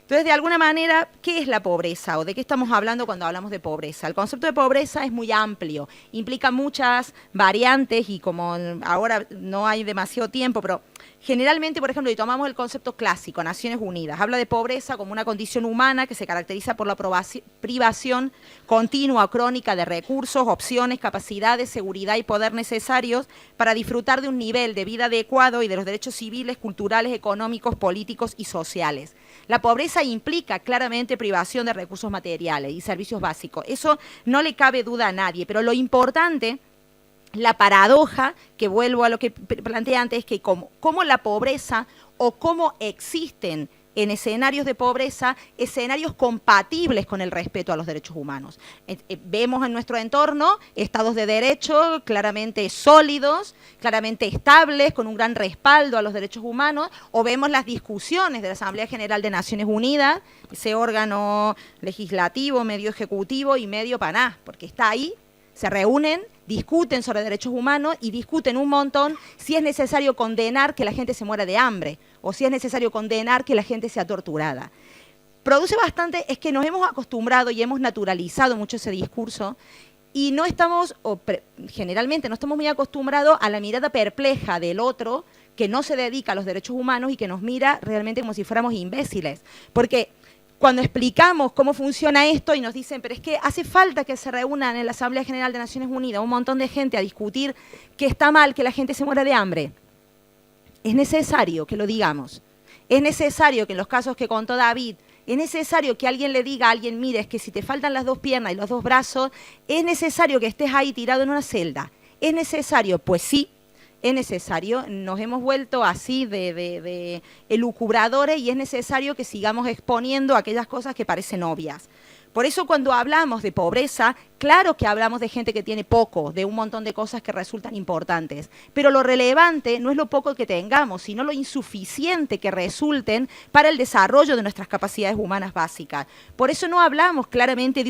Entonces, de alguna manera, ¿qué es la pobreza o de qué estamos hablando cuando hablamos de pobreza? El concepto de pobreza es muy amplio, implica muchas variantes y como ahora no hay demasiado tiempo, pero generalmente, por ejemplo, si tomamos el concepto clásico, Naciones Unidas, habla de pobreza como una condición humana que se caracteriza por la privación continua o crónica de recursos, opciones, capacidades, seguridad y poder necesarios para disfrutar de un nivel de vida adecuado y de los derechos civiles, culturales, económicos, políticos y sociales. La pobreza implica claramente privación de recursos materiales y servicios básicos. Eso no le cabe duda a nadie, pero lo importante, la paradoja, que vuelvo a lo que planteé antes, es que cómo la pobreza o cómo existen en escenarios de pobreza, escenarios compatibles con el respeto a los derechos humanos. Vemos en nuestro entorno estados de derecho claramente sólidos, claramente estables, con un gran respaldo a los derechos humanos, o vemos las discusiones de la Asamblea General de Naciones Unidas, ese órgano legislativo, medio ejecutivo y medio paná, porque está ahí, se reúnen, discuten sobre derechos humanos y discuten un montón si es necesario condenar que la gente se muera de hambre o si es necesario condenar que la gente sea torturada. Produce bastante, es que nos hemos acostumbrado y hemos naturalizado mucho ese discurso y no estamos, generalmente no estamos muy acostumbrados a la mirada perpleja del otro que no se dedica a los derechos humanos y que nos mira realmente como si fuéramos imbéciles. Porque cuando explicamos cómo funciona esto y nos dicen, pero es que hace falta que se reúnan en la Asamblea General de Naciones Unidas un montón de gente a discutir que está mal que la gente se muera de hambre. Es necesario que lo digamos. Es necesario que en los casos que contó David, es necesario que alguien le diga a alguien, mire, es que si te faltan las 2 piernas y los 2 brazos, es necesario que estés ahí tirado en una celda. ¿Es necesario? Pues sí. Es necesario, nos hemos vuelto así de elucubradores y es necesario que sigamos exponiendo aquellas cosas que parecen obvias. Por eso cuando hablamos de pobreza, claro que hablamos de gente que tiene poco, de un montón de cosas que resultan importantes, pero lo relevante no es lo poco que tengamos, sino lo insuficiente que resulten para el desarrollo de nuestras capacidades humanas básicas. Por eso no hablamos claramente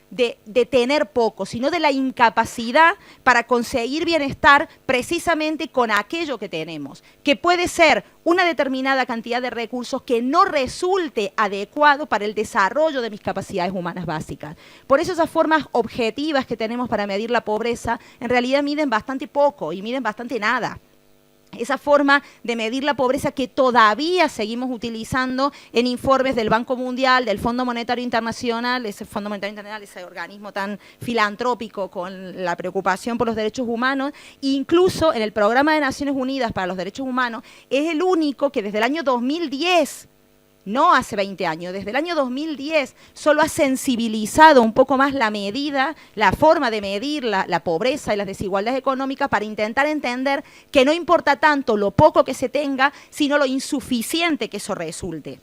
de tener poco, sino de la incapacidad para conseguir bienestar precisamente con aquello que tenemos, que puede ser una determinada cantidad de recursos que no resulte adecuado para el desarrollo de mis capacidades humanas básicas. Por eso esas formas objetivas que tenemos para medir la pobreza en realidad miden bastante poco y miden bastante nada. Esa forma de medir la pobreza que todavía seguimos utilizando en informes del Banco Mundial, del Fondo Monetario Internacional, ese Fondo Monetario Internacional, ese organismo tan filantrópico con la preocupación por los derechos humanos, incluso en el Programa de Naciones Unidas para los Derechos Humanos, es el único que desde el año 2010, no hace 20 años, desde el año 2010 solo ha sensibilizado un poco más la medida, la forma de medir la pobreza y las desigualdades económicas para intentar entender que no importa tanto lo poco que se tenga, sino lo insuficiente que eso resulte.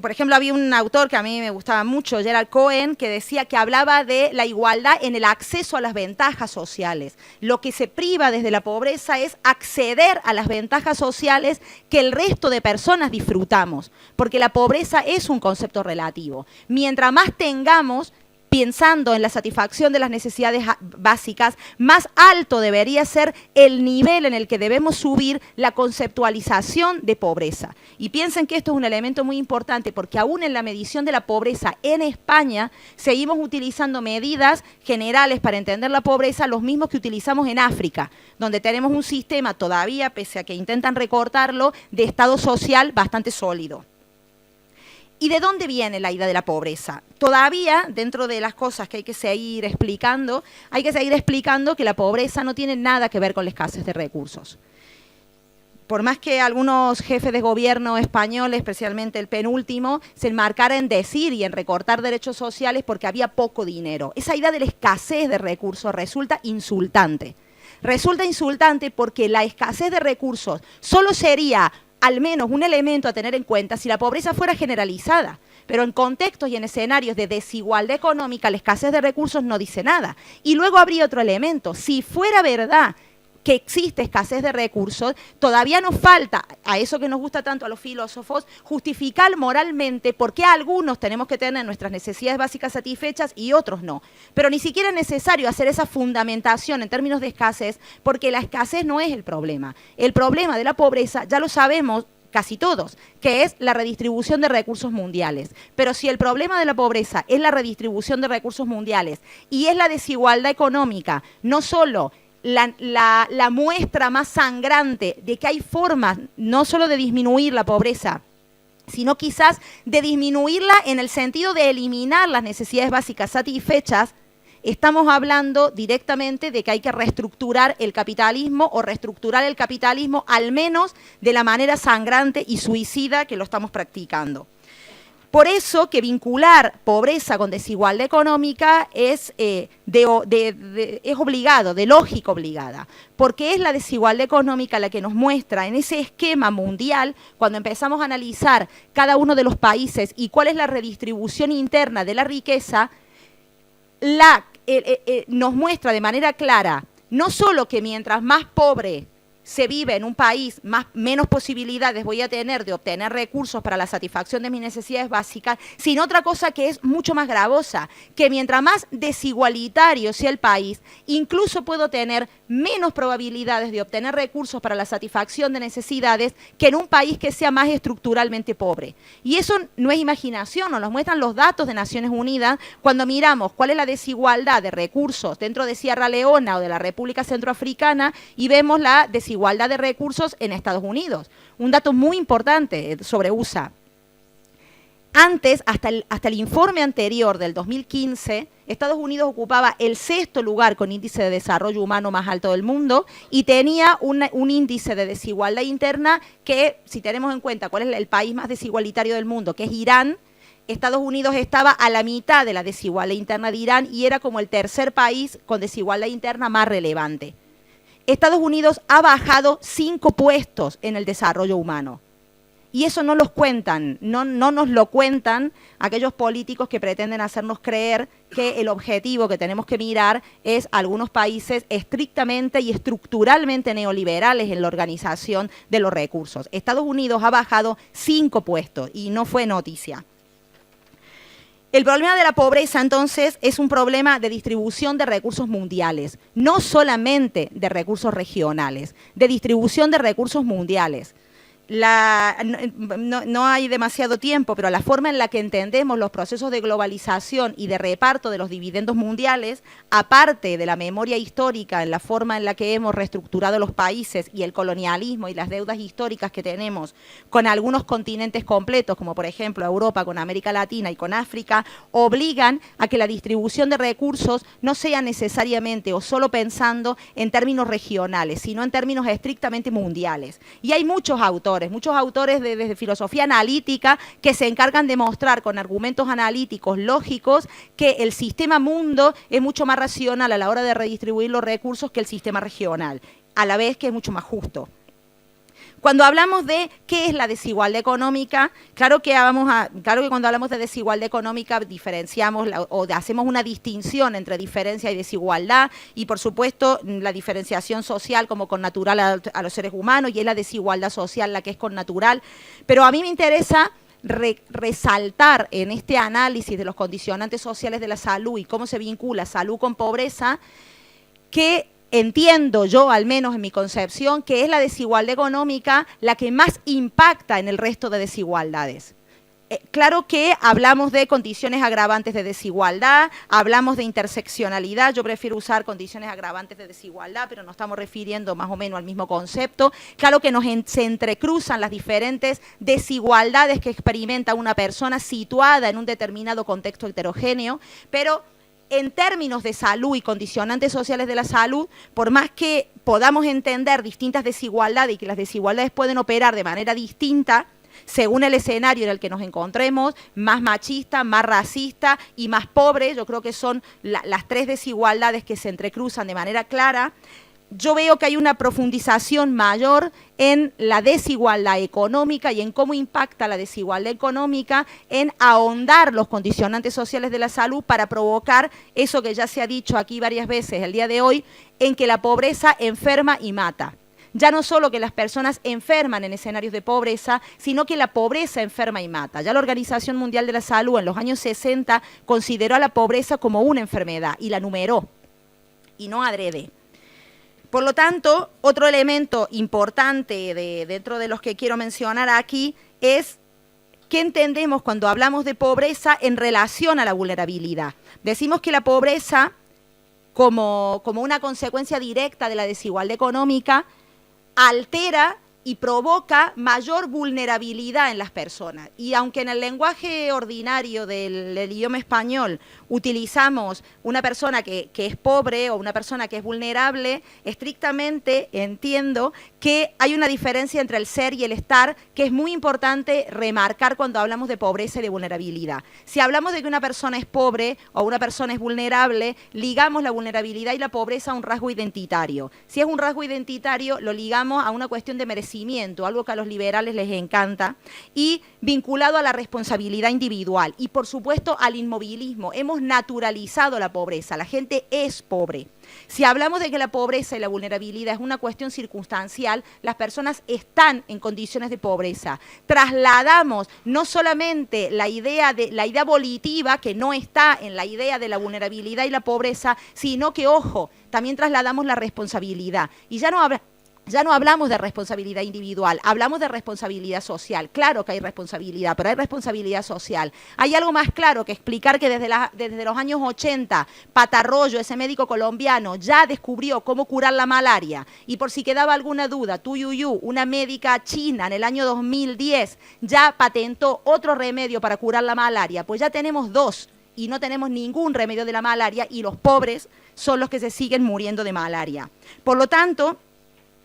Por ejemplo, había un autor que a mí me gustaba mucho, Gerald Cohen, que decía que hablaba de la igualdad en el acceso a las ventajas sociales. Lo que se priva desde la pobreza es acceder a las ventajas sociales que el resto de personas disfrutamos, porque la pobreza es un concepto relativo. Mientras más tengamos, pensando en la satisfacción de las necesidades básicas, más alto debería ser el nivel en el que debemos subir la conceptualización de pobreza. Y piensen que esto es un elemento muy importante porque aún en la medición de la pobreza en España seguimos utilizando medidas generales para entender la pobreza, los mismos que utilizamos en África, donde tenemos un sistema todavía, pese a que intentan recortarlo, de estado social bastante sólido. ¿Y de dónde viene la idea de la pobreza? Todavía, dentro de las cosas que hay que seguir explicando que la pobreza no tiene nada que ver con la escasez de recursos. Por más que algunos jefes de gobierno españoles, especialmente el penúltimo, se enmarcaran en decir y en recortar derechos sociales porque había poco dinero. Esa idea de la escasez de recursos resulta insultante. Resulta insultante porque la escasez de recursos solo sería al menos un elemento a tener en cuenta si la pobreza fuera generalizada. Pero en contextos y en escenarios de desigualdad económica, la escasez de recursos no dice nada. Y luego habría otro elemento. Si fuera verdad que existe escasez de recursos, todavía nos falta, a eso que nos gusta tanto a los filósofos, justificar moralmente por qué algunos tenemos que tener nuestras necesidades básicas satisfechas y otros no. Pero ni siquiera es necesario hacer esa fundamentación en términos de escasez, porque la escasez no es el problema. El problema de la pobreza, ya lo sabemos casi todos, que es la redistribución de recursos mundiales. Pero si el problema de la pobreza es la redistribución de recursos mundiales y es la desigualdad económica, no solo la muestra más sangrante de que hay formas no solo de disminuir la pobreza, sino quizás de disminuirla en el sentido de eliminar las necesidades básicas satisfechas, estamos hablando directamente de que hay que reestructurar el capitalismo o reestructurar el capitalismo al menos de la manera sangrante y suicida que lo estamos practicando. Por eso que vincular pobreza con desigualdad económica es obligado, de lógica obligada, porque es la desigualdad económica la que nos muestra en ese esquema mundial, cuando empezamos a analizar cada uno de los países y cuál es la redistribución interna de la riqueza, nos muestra de manera clara, no solo que mientras más pobre se vive en un país, menos posibilidades voy a tener de obtener recursos para la satisfacción de mis necesidades básicas, sino otra cosa que es mucho más gravosa, que mientras más desigualitario sea el país, incluso puedo tener menos probabilidades de obtener recursos para la satisfacción de necesidades que en un país que sea más estructuralmente pobre. Y eso no es imaginación, nos lo muestran los datos de Naciones Unidas cuando miramos cuál es la desigualdad de recursos dentro de Sierra Leona o de la República Centroafricana y vemos la desigualdad de recursos en Estados Unidos. Un dato muy importante sobre USA. Antes, hasta el informe anterior del 2015, Estados Unidos ocupaba el 6º lugar con índice de desarrollo humano más alto del mundo y tenía un índice de desigualdad interna que, si tenemos en cuenta cuál es el país más desigualitario del mundo, que es Irán, Estados Unidos estaba a la mitad de la desigualdad interna de Irán y era como el tercer país con desigualdad interna más relevante. Estados Unidos ha bajado 5 puestos en el desarrollo humano. Y eso no los cuentan, no nos lo cuentan aquellos políticos que pretenden hacernos creer que el objetivo que tenemos que mirar es algunos países estrictamente y estructuralmente neoliberales en la organización de los recursos. Estados Unidos ha bajado 5 puestos y no fue noticia. El problema de la pobreza, entonces, es un problema de distribución de recursos mundiales, no solamente de recursos regionales, de distribución de recursos mundiales. No hay demasiado tiempo, pero la forma en la que entendemos los procesos de globalización y de reparto de los dividendos mundiales, aparte de la memoria histórica, en la forma en la que hemos reestructurado los países y el colonialismo y las deudas históricas que tenemos con algunos continentes completos, como por ejemplo Europa, con América Latina y con África, obligan a que la distribución de recursos no sea necesariamente o solo pensando en términos regionales, sino en términos estrictamente mundiales. Y hay muchos autores de filosofía analítica que se encargan de mostrar con argumentos analíticos lógicos que el sistema mundo es mucho más racional a la hora de redistribuir los recursos que el sistema regional, a la vez que es mucho más justo. Cuando hablamos de qué es la desigualdad económica, claro que cuando hablamos de desigualdad económica diferenciamos hacemos una distinción entre diferencia y desigualdad y, por supuesto, la diferenciación social como connatural a los seres humanos y es la desigualdad social la que es connatural. Pero a mí me interesa resaltar en este análisis de los condicionantes sociales de la salud y cómo se vincula salud con pobreza, que entiendo yo, al menos en mi concepción, que es la desigualdad económica la que más impacta en el resto de desigualdades. Claro que hablamos de condiciones agravantes de desigualdad, hablamos de interseccionalidad, yo prefiero usar condiciones agravantes de desigualdad, pero nos estamos refiriendo más o menos al mismo concepto. Claro que se entrecruzan las diferentes desigualdades que experimenta una persona situada en un determinado contexto heterogéneo, pero en términos de salud y condicionantes sociales de la salud, por más que podamos entender distintas desigualdades y que las desigualdades pueden operar de manera distinta, según el escenario en el que nos encontremos, más machista, más racista y más pobre, yo creo que son las tres desigualdades que se entrecruzan de manera clara. Yo veo que hay una profundización mayor en la desigualdad económica y en cómo impacta la desigualdad económica en ahondar los condicionantes sociales de la salud para provocar eso que ya se ha dicho aquí varias veces el día de hoy, en que la pobreza enferma y mata. Ya no solo que las personas enferman en escenarios de pobreza, sino que la pobreza enferma y mata. Ya la Organización Mundial de la Salud en los años 60 consideró a la pobreza como una enfermedad y la numeró, y no adrede. Por lo tanto, otro elemento importante dentro de los que quiero mencionar aquí es qué entendemos cuando hablamos de pobreza en relación a la vulnerabilidad. Decimos que la pobreza, como una consecuencia directa de la desigualdad económica, altera y provoca mayor vulnerabilidad en las personas. Y aunque en el lenguaje ordinario del idioma español utilizamos una persona que es pobre o una persona que es vulnerable, estrictamente entiendo que hay una diferencia entre el ser y el estar que es muy importante remarcar cuando hablamos de pobreza y de vulnerabilidad. Si hablamos de que una persona es pobre o una persona es vulnerable, ligamos la vulnerabilidad y la pobreza a un rasgo identitario. Si es un rasgo identitario, lo ligamos a una cuestión de merecimiento, algo que a los liberales les encanta, y vinculado a la responsabilidad individual y, por supuesto, al inmovilismo. Hemos naturalizado la pobreza, la gente es pobre. Si hablamos de que la pobreza y la vulnerabilidad es una cuestión circunstancial, las personas están en condiciones de pobreza. Trasladamos no solamente la idea volitiva, que no está en la idea de la vulnerabilidad y la pobreza, sino que, ojo, también trasladamos la responsabilidad. Y ya no hablamos de responsabilidad individual, hablamos de responsabilidad social. Claro que hay responsabilidad, pero hay responsabilidad social. Hay algo más claro que explicar que desde los años 80, Patarroyo, ese médico colombiano, ya descubrió cómo curar la malaria. Y por si quedaba alguna duda, Tu Youyou, una médica china, en el año 2010, ya patentó otro remedio para curar la malaria. Pues ya tenemos dos y no tenemos ningún remedio de la malaria y los pobres son los que se siguen muriendo de malaria. Por lo tanto,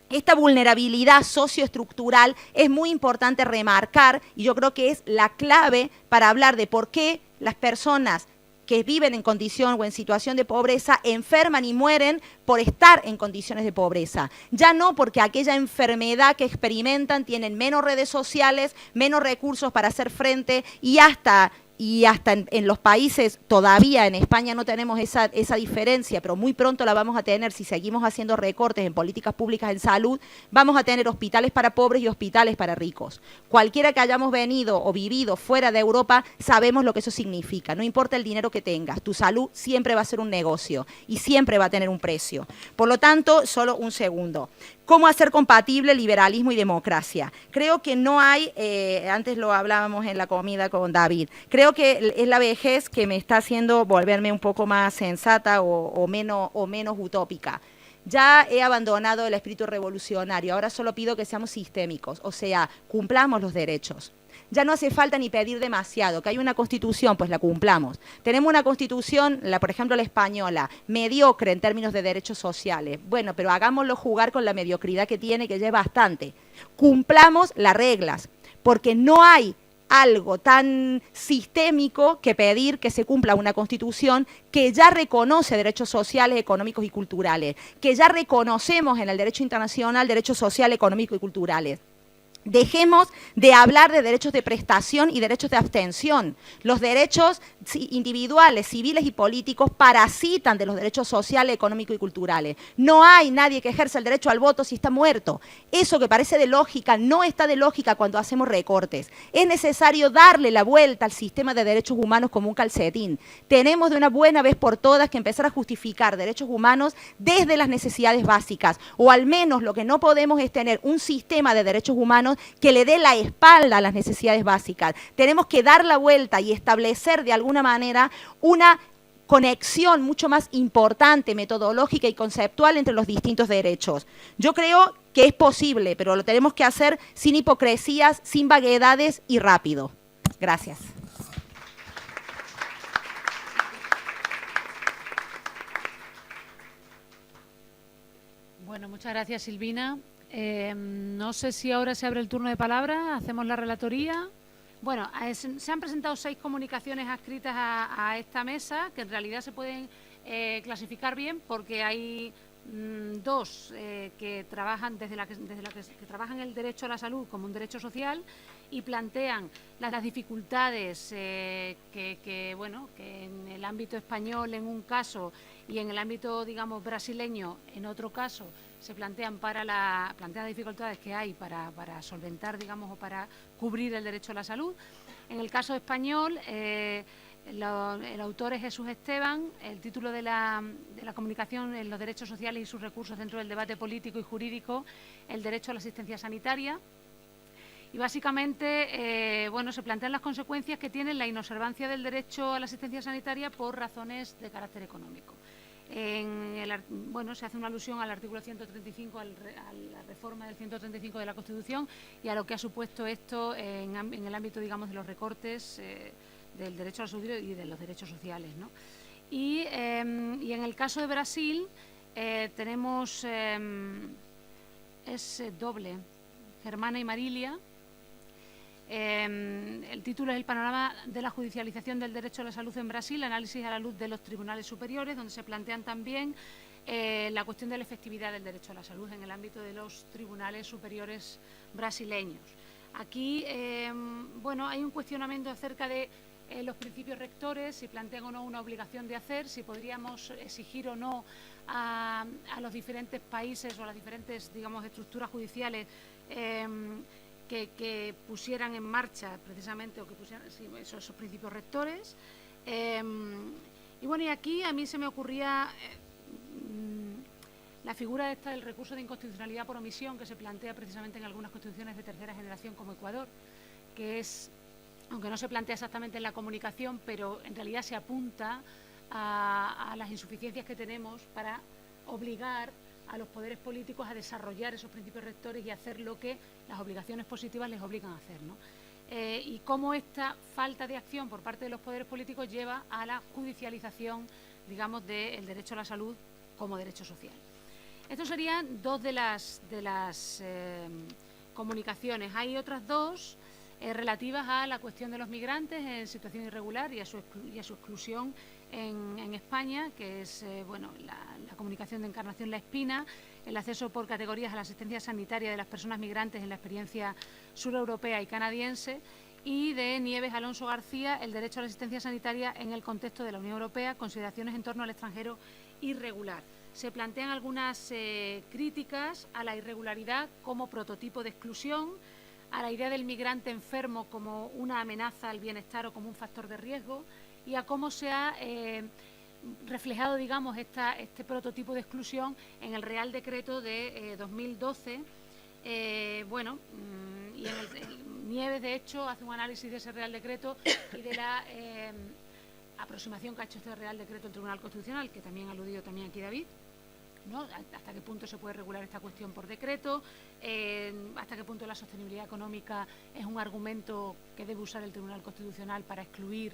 esta vulnerabilidad socioestructural es muy importante remarcar y yo creo que es la clave para hablar de por qué las personas que viven en condición o en situación de pobreza enferman y mueren por estar en condiciones de pobreza. Ya no porque aquella enfermedad que experimentan tienen menos redes sociales, menos recursos para hacer frente y hasta en los países, todavía en España no tenemos esa diferencia, pero muy pronto la vamos a tener si seguimos haciendo recortes en políticas públicas en salud, vamos a tener hospitales para pobres y hospitales para ricos. Cualquiera que hayamos venido o vivido fuera de Europa, sabemos lo que eso significa. No importa el dinero que tengas, tu salud siempre va a ser un negocio y siempre va a tener un precio. Por lo tanto, solo un segundo. ¿Cómo hacer compatible liberalismo y democracia? Creo que no hay, antes lo hablábamos en la comida con David, creo que es la vejez que me está haciendo volverme un poco más sensata o menos utópica. Ya he abandonado el espíritu revolucionario, ahora solo pido que seamos sistémicos, o sea, cumplamos los derechos. Ya no hace falta ni pedir demasiado, que hay una constitución, pues la cumplamos. Tenemos una constitución, por ejemplo la española, mediocre en términos de derechos sociales. Bueno, pero hagámoslo jugar con la mediocridad que tiene, que ya es bastante. Cumplamos las reglas, porque no hay algo tan sistémico que pedir que se cumpla una constitución que ya reconoce derechos sociales, económicos y culturales, que ya reconocemos en el derecho internacional derechos sociales, económicos y culturales. Dejemos de hablar de derechos de prestación y derechos de abstención. Los derechos individuales, civiles y políticos parasitan de los derechos sociales, económicos y culturales. No hay nadie que ejerza el derecho al voto si está muerto. Eso que parece de lógica no está de lógica cuando hacemos recortes. Es necesario darle la vuelta al sistema de derechos humanos como un calcetín. Tenemos de una buena vez por todas que empezar a justificar derechos humanos desde las necesidades básicas, o al menos lo que no podemos es tener un sistema de derechos humanos que le dé la espalda a las necesidades básicas. Tenemos que dar la vuelta y establecer de alguna manera una conexión mucho más importante, metodológica y conceptual entre los distintos derechos. Yo creo que es posible, pero lo tenemos que hacer sin hipocresías, sin vaguedades y rápido. Gracias. Bueno, muchas gracias, Silvina. No sé si ahora se abre el turno de palabra, hacemos la relatoría. Bueno, se han presentado 6 comunicaciones adscritas a esta mesa, que en realidad se pueden clasificar bien porque hay 2 que trabajan que trabajan el derecho a la salud como un derecho social y plantean las dificultades que en el ámbito español en un caso y en el ámbito, digamos, brasileño en otro caso se plantean las dificultades que hay para solventar, digamos, o para cubrir el derecho a la salud. En el caso español, el autor es Jesús Esteban. El título de la comunicación es Los derechos sociales y sus recursos dentro del debate político y jurídico, el derecho a la asistencia sanitaria. Y básicamente, se plantean las consecuencias que tiene la inobservancia del derecho a la asistencia sanitaria por razones de carácter económico. Se hace una alusión al artículo 135, a la reforma del 135 de la Constitución y a lo que ha supuesto esto en el ámbito, digamos, de los recortes del derecho a la salud y de los derechos sociales, ¿no? Y en el caso de Brasil tenemos, es doble, Germana y Marilia. El título es El panorama de la judicialización del derecho a la salud en Brasil, análisis a la luz de los tribunales superiores, donde se plantean también la cuestión de la efectividad del derecho a la salud en el ámbito de los tribunales superiores brasileños. Aquí, hay un cuestionamiento acerca de los principios rectores, si plantean o no una obligación de hacer, si podríamos exigir o no a los diferentes países o a las diferentes, digamos, estructuras judiciales que pusieran en marcha precisamente o que pusieran esos principios rectores. Y aquí a mí se me ocurría la figura esta del recurso de inconstitucionalidad por omisión que se plantea precisamente en algunas constituciones de tercera generación como Ecuador, que es, aunque no se plantea exactamente en la comunicación, pero en realidad se apunta a las insuficiencias que tenemos para obligar a los poderes políticos a desarrollar esos principios rectores y hacer lo que las obligaciones positivas les obligan a hacer, ¿no? Y cómo esta falta de acción por parte de los poderes políticos lleva a la judicialización, digamos, del derecho a la salud como derecho social. Estos serían 2 de las comunicaciones. Hay otras 2 relativas a la cuestión de los migrantes en situación irregular y a su exclusión en España, que es la comunicación de Encarnación La Espina, el acceso por categorías a la asistencia sanitaria de las personas migrantes en la experiencia sureuropea y canadiense, y de Nieves Alonso García, el derecho a la asistencia sanitaria en el contexto de la Unión Europea, consideraciones en torno al extranjero irregular. Se plantean algunas críticas a la irregularidad como prototipo de exclusión, a la idea del migrante enfermo como una amenaza al bienestar o como un factor de riesgo, y a cómo se ha reflejado, digamos, este prototipo de exclusión en el Real Decreto de 2012. Y Nieves, de hecho, hace un análisis de ese Real Decreto y de la aproximación que ha hecho este Real Decreto el Tribunal Constitucional, que también ha aludido también aquí David, ¿no? Hasta qué punto se puede regular esta cuestión por decreto, hasta qué punto la sostenibilidad económica es un argumento que debe usar el Tribunal Constitucional para excluir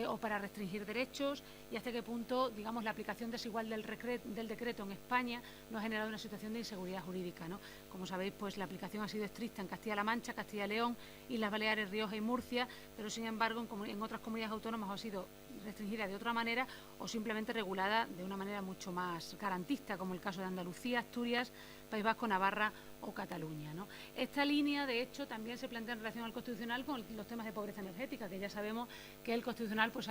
o para restringir derechos, y hasta qué punto, digamos, la aplicación desigual del decreto en España no ha generado una situación de inseguridad jurídica, ¿no? Como sabéis, pues la aplicación ha sido estricta en Castilla-La Mancha, Castilla y León, Islas Baleares, Rioja y Murcia, pero sin embargo en otras comunidades autónomas ha sido restringida de otra manera o simplemente regulada de una manera mucho más garantista, como el caso de Andalucía, Asturias, País Vasco, Navarra o Cataluña, ¿no? Esta línea, de hecho, también se plantea en relación al Constitucional con los temas de pobreza energética, que ya sabemos que el Constitucional pues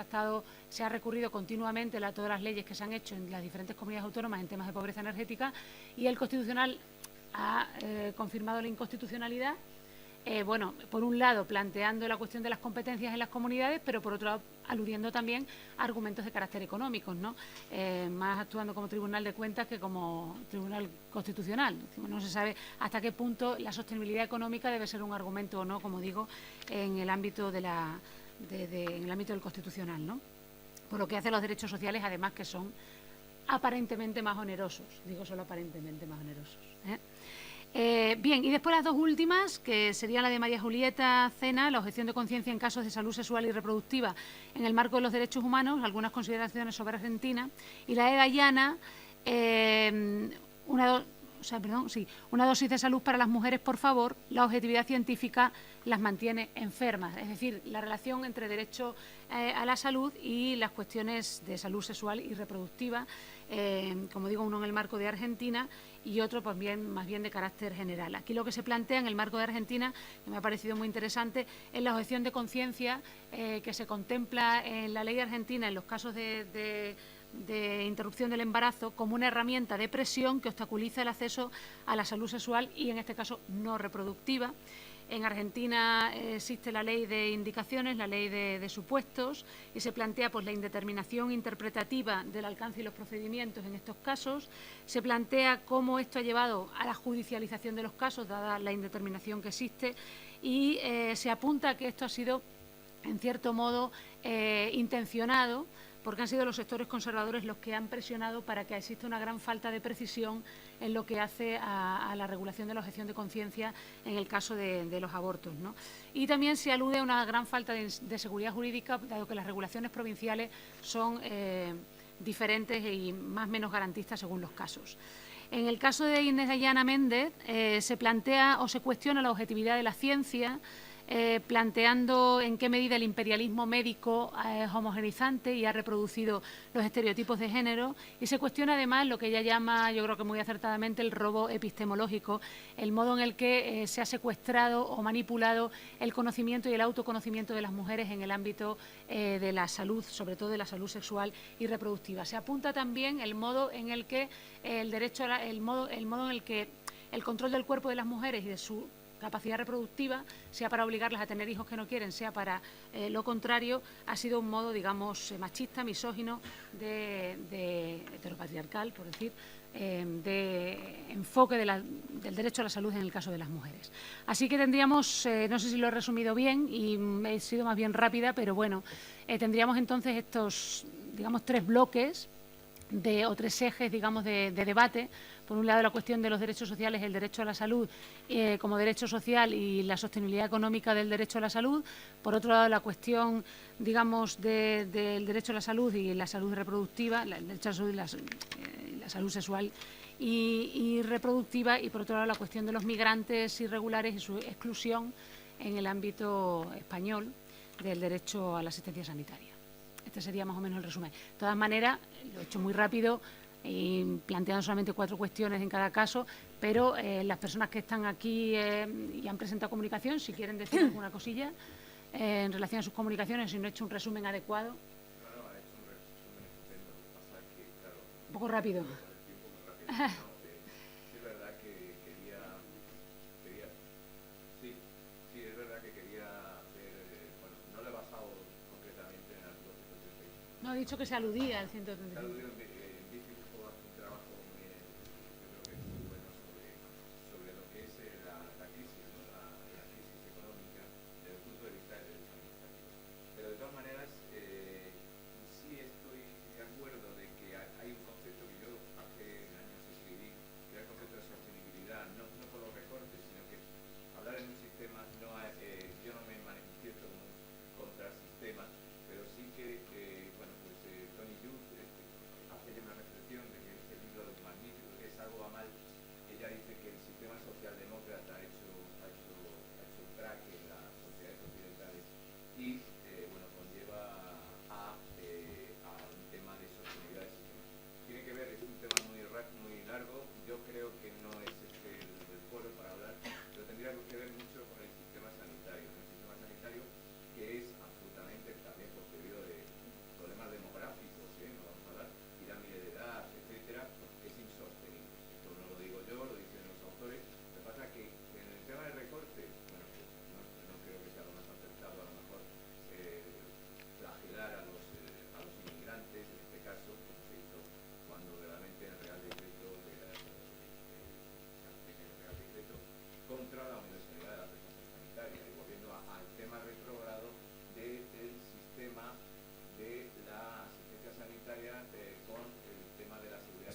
se ha recurrido continuamente a todas las leyes que se han hecho en las diferentes comunidades autónomas en temas de pobreza energética, y el Constitucional ha confirmado la inconstitucionalidad. Bueno, por un lado planteando la cuestión de las competencias en las comunidades, pero por otro lado aludiendo también a argumentos de carácter económico, ¿no? Más actuando como Tribunal de Cuentas que como Tribunal Constitucional. No se sabe hasta qué punto la sostenibilidad económica debe ser un argumento o no, como digo, en el ámbito en el ámbito del Constitucional, ¿no? Por lo que hace a los derechos sociales, además, que son aparentemente más onerosos. Digo solo aparentemente más onerosos, bien, y después las dos últimas, que serían la de María Julieta Cena, la objeción de conciencia en casos de salud sexual y reproductiva en el marco de los derechos humanos, algunas consideraciones sobre Argentina, y la de Dayana, una dosis de salud para las mujeres, por favor, la objetividad científica las mantiene enfermas. Es decir, la relación entre derecho a la salud y las cuestiones de salud sexual y reproductiva, como digo, uno en el marco de Argentina y otro pues más bien de carácter general. Aquí lo que se plantea en el marco de Argentina, que me ha parecido muy interesante, es la objeción de conciencia que se contempla en la ley argentina en los casos de interrupción del embarazo como una herramienta de presión que obstaculiza el acceso a la salud sexual y, en este caso, no reproductiva. En Argentina existe la ley de indicaciones, la ley de supuestos, y se plantea pues la indeterminación interpretativa del alcance y los procedimientos en estos casos. Se plantea cómo esto ha llevado a la judicialización de los casos, dada la indeterminación que existe, y se apunta a que esto ha sido, en cierto modo, intencionado, porque han sido los sectores conservadores los que han presionado para que exista una gran falta de precisión en lo que hace a la regulación de la objeción de conciencia en el caso de los abortos, ¿no? Y también se alude a una gran falta de seguridad jurídica, dado que las regulaciones provinciales son diferentes y más o menos garantistas según los casos. En el caso de Inés Dayana Méndez se plantea o se cuestiona la objetividad de la ciencia, planteando en qué medida el imperialismo médico es homogeneizante y ha reproducido los estereotipos de género, y se cuestiona además lo que ella llama, yo creo que muy acertadamente, el robo epistemológico, el modo en el que se ha secuestrado o manipulado el conocimiento y el autoconocimiento de las mujeres en el ámbito de la salud, sobre todo de la salud sexual y reproductiva. Se apunta también el modo en el que el modo en el que el control del cuerpo de las mujeres y de su capacidad reproductiva, sea para obligarlas a tener hijos que no quieren, sea para lo contrario, ha sido un modo, digamos, machista, misógino, de heteropatriarcal, por decir, de enfoque del derecho a la salud en el caso de las mujeres. Así que tendríamos, no sé si lo he resumido bien y he sido más bien rápida, pero bueno, tendríamos entonces estos, digamos, tres bloques o tres ejes, digamos, de debate. Por un lado, la cuestión de los derechos sociales, el derecho a la salud como derecho social y la sostenibilidad económica del derecho a la salud. Por otro lado, la cuestión, digamos, del derecho a la salud y la salud reproductiva, el derecho a la salud y la salud sexual y reproductiva. Y por otro lado, la cuestión de los migrantes irregulares y su exclusión en el ámbito español del derecho a la asistencia sanitaria. Este sería más o menos el resumen. De todas maneras, lo he hecho muy rápido y planteando solamente 4 cuestiones en cada caso, pero las personas que están aquí y han presentado comunicación, si quieren decir alguna cosilla en relación a sus comunicaciones, si no he hecho un resumen adecuado. No, ha hecho un resumen estupendo. Lo que pasa es que, claro, Un poco rápido. Es verdad que quería sí, es verdad que quería hacer, bueno, no le he basado concretamente en el artículo 136. No, he dicho que se aludía al 135. Se aludía dice un poco, hace un trabajo muy, yo creo que es muy bueno sobre lo que es la crisis, ¿no? la crisis económica desde el punto de vista del derecho administrativo. Pero de todas maneras, sí estoy de acuerdo de que hay un concepto que yo hace años escribí, que era el concepto de sostenibilidad, no por los recortes, sino que hablar en un sistema, yo no me manifiesto como contra el sistema, pero sí que bueno, pues Tony Judd hace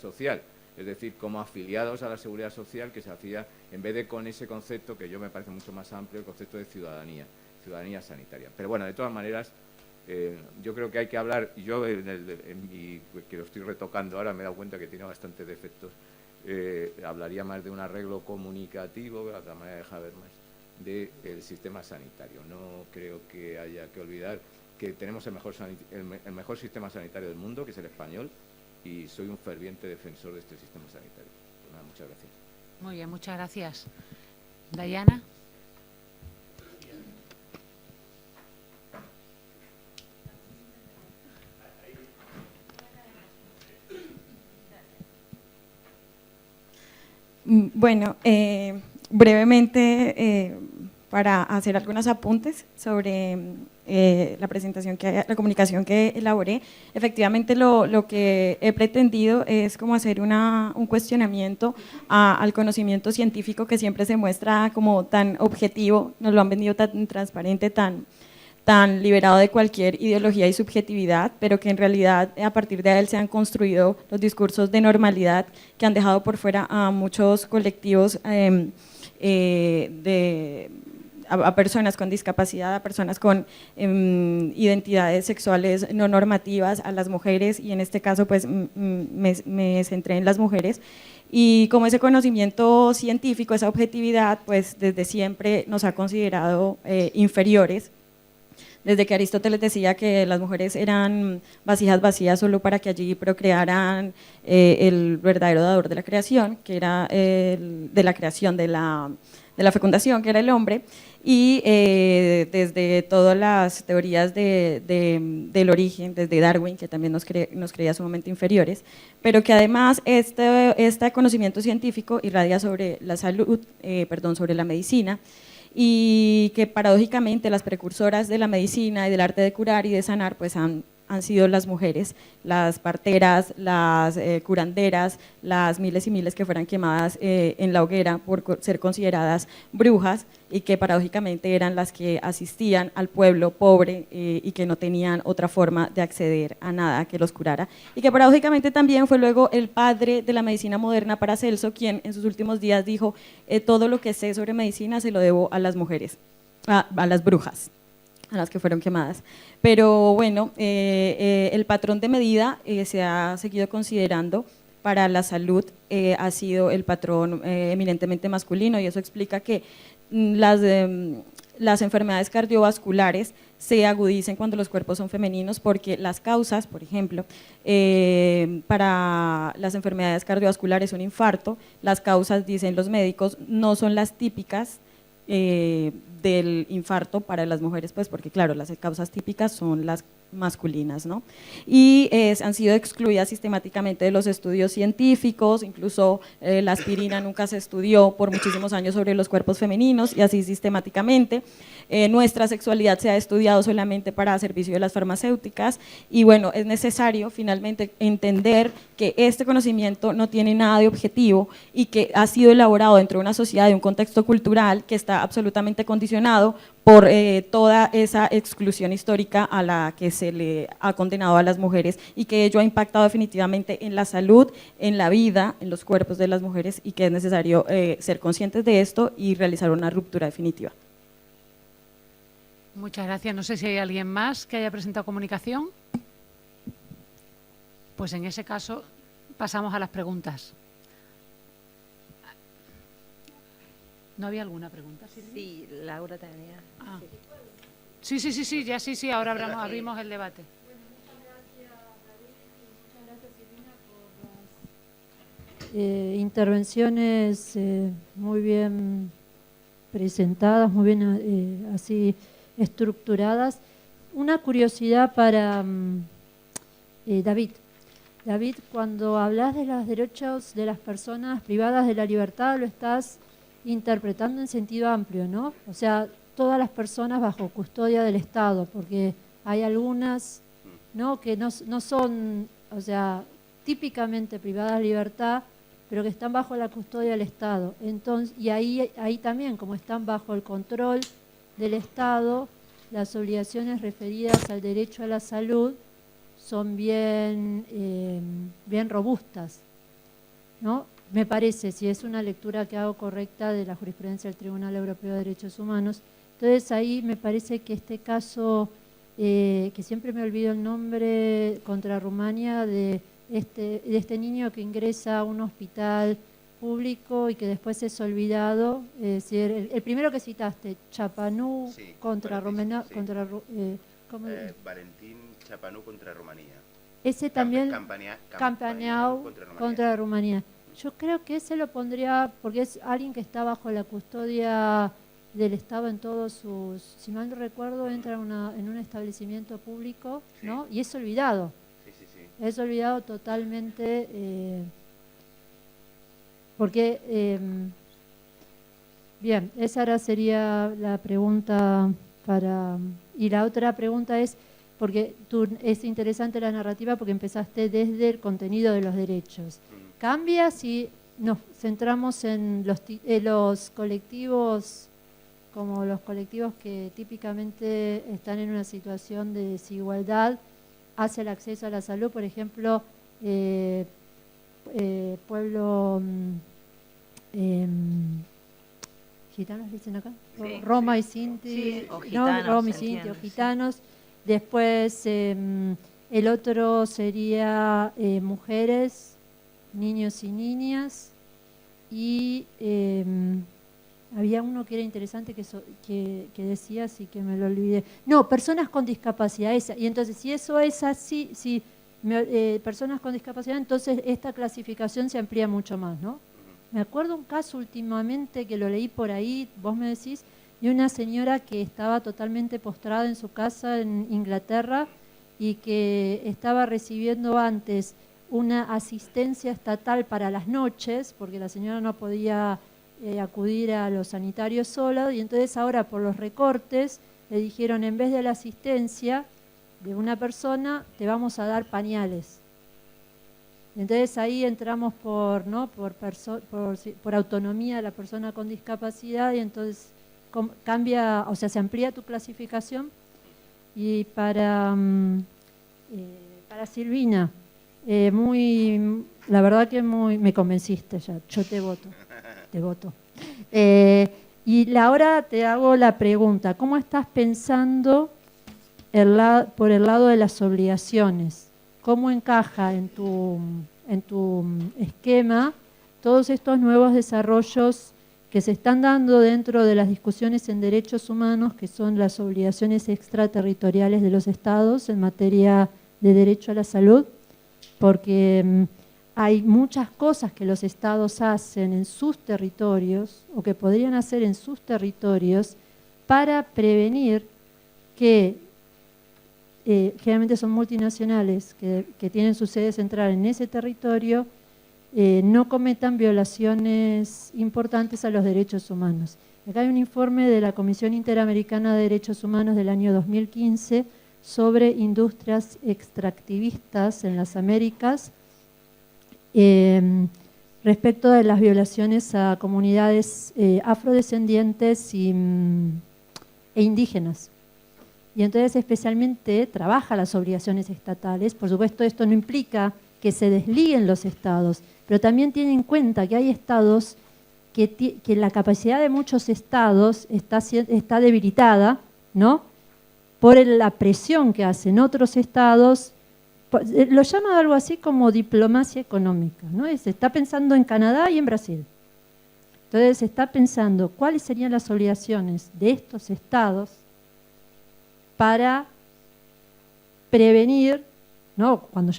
social, es decir, como afiliados a la seguridad social, que se hacía, en vez de con ese concepto que yo me parece mucho más amplio, el concepto de ciudadanía sanitaria. Pero bueno, de todas maneras, yo creo que hay que hablar, y yo que lo estoy retocando ahora me he dado cuenta que tiene bastantes defectos, hablaría más de un arreglo comunicativo, de otra manera de Javier más, del sistema sanitario. No creo que haya que olvidar que tenemos el mejor sistema sanitario del mundo, que es el español, y soy un ferviente defensor de este sistema sanitario. Pues nada, muchas gracias. Muy bien, muchas gracias. Dayana. Bueno, brevemente, para hacer algunos apuntes sobre la comunicación que elaboré, efectivamente lo que he pretendido es como hacer un cuestionamiento al conocimiento científico que siempre se muestra como tan objetivo, nos lo han vendido tan transparente, tan liberado de cualquier ideología y subjetividad, pero que en realidad a partir de él se han construido los discursos de normalidad que han dejado por fuera a muchos colectivos a personas con discapacidad, a personas con identidades sexuales no normativas, a las mujeres, y en este caso pues me centré en las mujeres. Y como ese conocimiento científico, esa objetividad, pues desde siempre nos ha considerado inferiores. Desde que Aristóteles decía que las mujeres eran vasijas vacías solo para que allí procrearan el verdadero dador de la creación, que era de la creación, de la fecundación, que era el hombre, y desde todas las teorías del origen, desde Darwin, que también nos creía sumamente inferiores, pero que además este conocimiento científico irradia sobre la salud, sobre la medicina, y que paradójicamente las precursoras de la medicina y del arte de curar y de sanar pues han sido las mujeres, las parteras, las curanderas, las miles y miles que fueran quemadas en la hoguera por ser consideradas brujas, y que paradójicamente eran las que asistían al pueblo pobre y que no tenían otra forma de acceder a nada que los curara, y que paradójicamente también fue luego el padre de la medicina moderna, Paracelso, quien en sus últimos días dijo todo lo que sé sobre medicina se lo debo a las mujeres, a las brujas, a las que fueron quemadas. Pero bueno, el patrón de medida se ha seguido considerando para la salud, ha sido el patrón eminentemente masculino, y eso explica que las enfermedades cardiovasculares se agudicen cuando los cuerpos son femeninos, porque las causas, por ejemplo, para las enfermedades cardiovasculares, un infarto, las causas, dicen los médicos, no son las típicas del infarto para las mujeres, pues porque claro, las causas típicas son las masculinas, ¿no? Y han sido excluidas sistemáticamente de los estudios científicos, incluso la aspirina nunca se estudió por muchísimos años sobre los cuerpos femeninos, y así sistemáticamente. Nuestra sexualidad se ha estudiado solamente para servicio de las farmacéuticas, y bueno, es necesario finalmente entender que este conocimiento no tiene nada de objetivo y que ha sido elaborado dentro de una sociedad, de un contexto cultural que está absolutamente condicionado por toda esa exclusión histórica a la que se le ha condenado a las mujeres, y que ello ha impactado definitivamente en la salud, en la vida, en los cuerpos de las mujeres, y que es necesario ser conscientes de esto y realizar una ruptura definitiva. Muchas gracias. No sé si hay alguien más que haya presentado comunicación. Pues en ese caso pasamos a las preguntas. ¿No había alguna pregunta, Silvia? Sí, Laura tenía. Ah. Sí, ya sí, ahora abrimos el debate. Muchas gracias, David, y muchas gracias, Silvina, por las intervenciones muy bien presentadas, muy bien así estructuradas. Una curiosidad para David. David, cuando hablas de los derechos de las personas privadas de la libertad, lo estás interpretando en sentido amplio, ¿no? O sea, todas las personas bajo custodia del Estado, porque hay algunas, ¿no?, que no son, o sea, típicamente privadas de libertad, pero que están bajo la custodia del Estado. Entonces, y ahí también, como están bajo el control del Estado, las obligaciones referidas al derecho a la salud son bien robustas. ¿no? Me parece, si es una lectura que hago correcta de la jurisprudencia del Tribunal Europeo de Derechos Humanos. Entonces ahí me parece que este caso, que siempre me olvido el nombre, contra Rumania, de este niño que ingresa a un hospital público y que después es olvidado. Es decir, el primero que citaste, Chapanú, Sí, contra Valentín, Rumania, sí. contra ¿cómo? Valentín Chapanú contra Rumanía. Ese también, Campaneau Campaneau contra Rumanía. contra Rumanía. Yo creo que ese lo pondría, porque es alguien que está bajo la custodia del Estado en todos sus, si mal no recuerdo, entra en un establecimiento público, Sí. ¿no? Y es olvidado. Sí, sí, sí. Es olvidado totalmente, porque, bien, esa ahora sería la pregunta para... Y la otra pregunta es, porque es interesante la narrativa porque empezaste desde el contenido de los derechos. ¿Cambia si nos centramos en los colectivos, como los colectivos que típicamente están en una situación de desigualdad hacia el acceso a la salud? Por ejemplo, pueblo gitanos dicen acá, Sí, Roma sí. y Sinti, Sí, o ¿no? gitanos, Roma y se Sinti o entiende, sí. gitanos. Después el otro sería mujeres, niños y niñas, y había uno que era interesante que decías y que me lo olvidé. No, personas con discapacidad, esa. Y entonces, si eso es así, si personas con discapacidad, entonces esta clasificación se amplía mucho más, ¿no? Me acuerdo un caso últimamente que lo leí por ahí, vos me decís, de una señora que estaba totalmente postrada en su casa en Inglaterra y que estaba recibiendo antes una asistencia estatal para las noches, porque la señora no podía acudir a los sanitarios sola, y entonces ahora por los recortes le dijeron, en vez de la asistencia de una persona, te vamos a dar pañales. Entonces ahí entramos por autonomía de la persona con discapacidad y entonces cambia, o sea, se amplía tu clasificación. Y para Silvina, la verdad que me convenciste ya, yo te voto. Y ahora te hago la pregunta, ¿cómo estás pensando por el lado de las obligaciones? ¿Cómo encaja en tu esquema todos estos nuevos desarrollos que se están dando dentro de las discusiones en derechos humanos, que son las obligaciones extraterritoriales de los estados en materia de derecho a la salud? Porque hay muchas cosas que los estados hacen en sus territorios o que podrían hacer en sus territorios para prevenir que generalmente son multinacionales que tienen su sede central en ese territorio, no cometan violaciones importantes a los derechos humanos. Acá hay un informe de la Comisión Interamericana de Derechos Humanos del año 2015 sobre industrias extractivistas en las Américas respecto de las violaciones a comunidades afrodescendientes e indígenas. Y entonces especialmente trabaja las obligaciones estatales. Por supuesto, esto no implica que se desliguen los estados, pero también tiene en cuenta que hay estados que la capacidad de muchos estados está debilitada, ¿no? Por la presión que hacen otros estados. Lo llama algo así como diplomacia económica, ¿no? Se está pensando en Canadá y en Brasil. Entonces se está pensando cuáles serían las obligaciones de estos estados para prevenir, ¿no? Cuando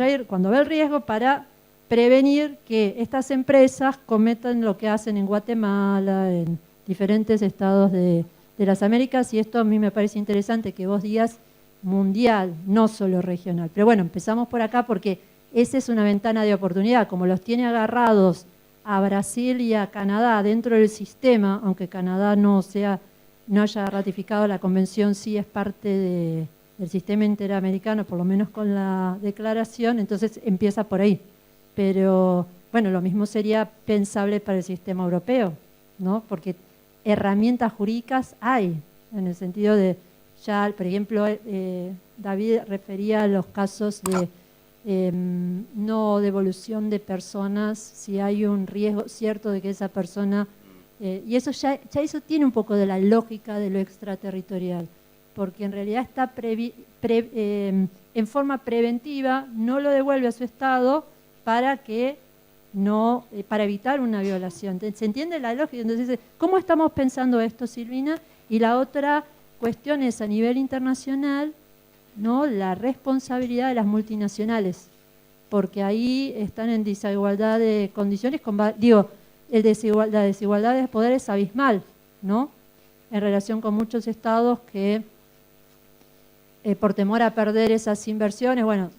ve el riesgo, para prevenir que estas empresas cometan lo que hacen en Guatemala, en diferentes estados de las Américas, y esto a mí me parece interesante que vos digas mundial, no solo regional. Pero bueno, empezamos por acá porque esa es una ventana de oportunidad, como los tiene agarrados a Brasil y a Canadá dentro del sistema, aunque Canadá no haya ratificado la convención, sí es parte del sistema interamericano, por lo menos con la declaración, entonces empieza por ahí. Pero bueno, lo mismo sería pensable para el sistema europeo, ¿no? Porque herramientas jurídicas hay, en el sentido de, ya, por ejemplo, David refería a los casos no devolución de personas si hay un riesgo cierto de que esa persona... y eso ya eso tiene un poco de la lógica de lo extraterritorial, porque en realidad está en forma preventiva, no lo devuelve a su estado para que no, para evitar una violación. ¿Se entiende la lógica? Entonces, ¿cómo estamos pensando esto, Silvina? Y la otra cuestión es a nivel internacional, ¿no?, la responsabilidad de las multinacionales, porque ahí están en desigualdad de condiciones, la desigualdad de poder es abismal, ¿no?, en relación con muchos estados que por temor a perder esas inversiones, bueno,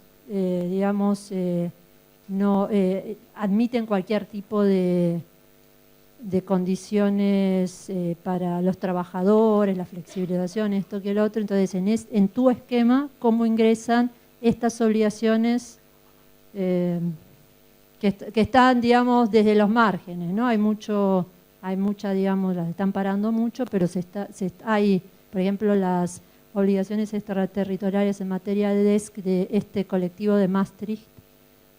no admiten cualquier tipo de condiciones para los trabajadores, la flexibilización, esto que el otro. Entonces, en tu esquema, ¿cómo ingresan estas obligaciones que están, digamos, desde los márgenes, ¿no? Hay mucha, digamos, las están parando mucho, pero hay, por ejemplo, las obligaciones extraterritoriales en materia de DESC de este colectivo de Maastricht,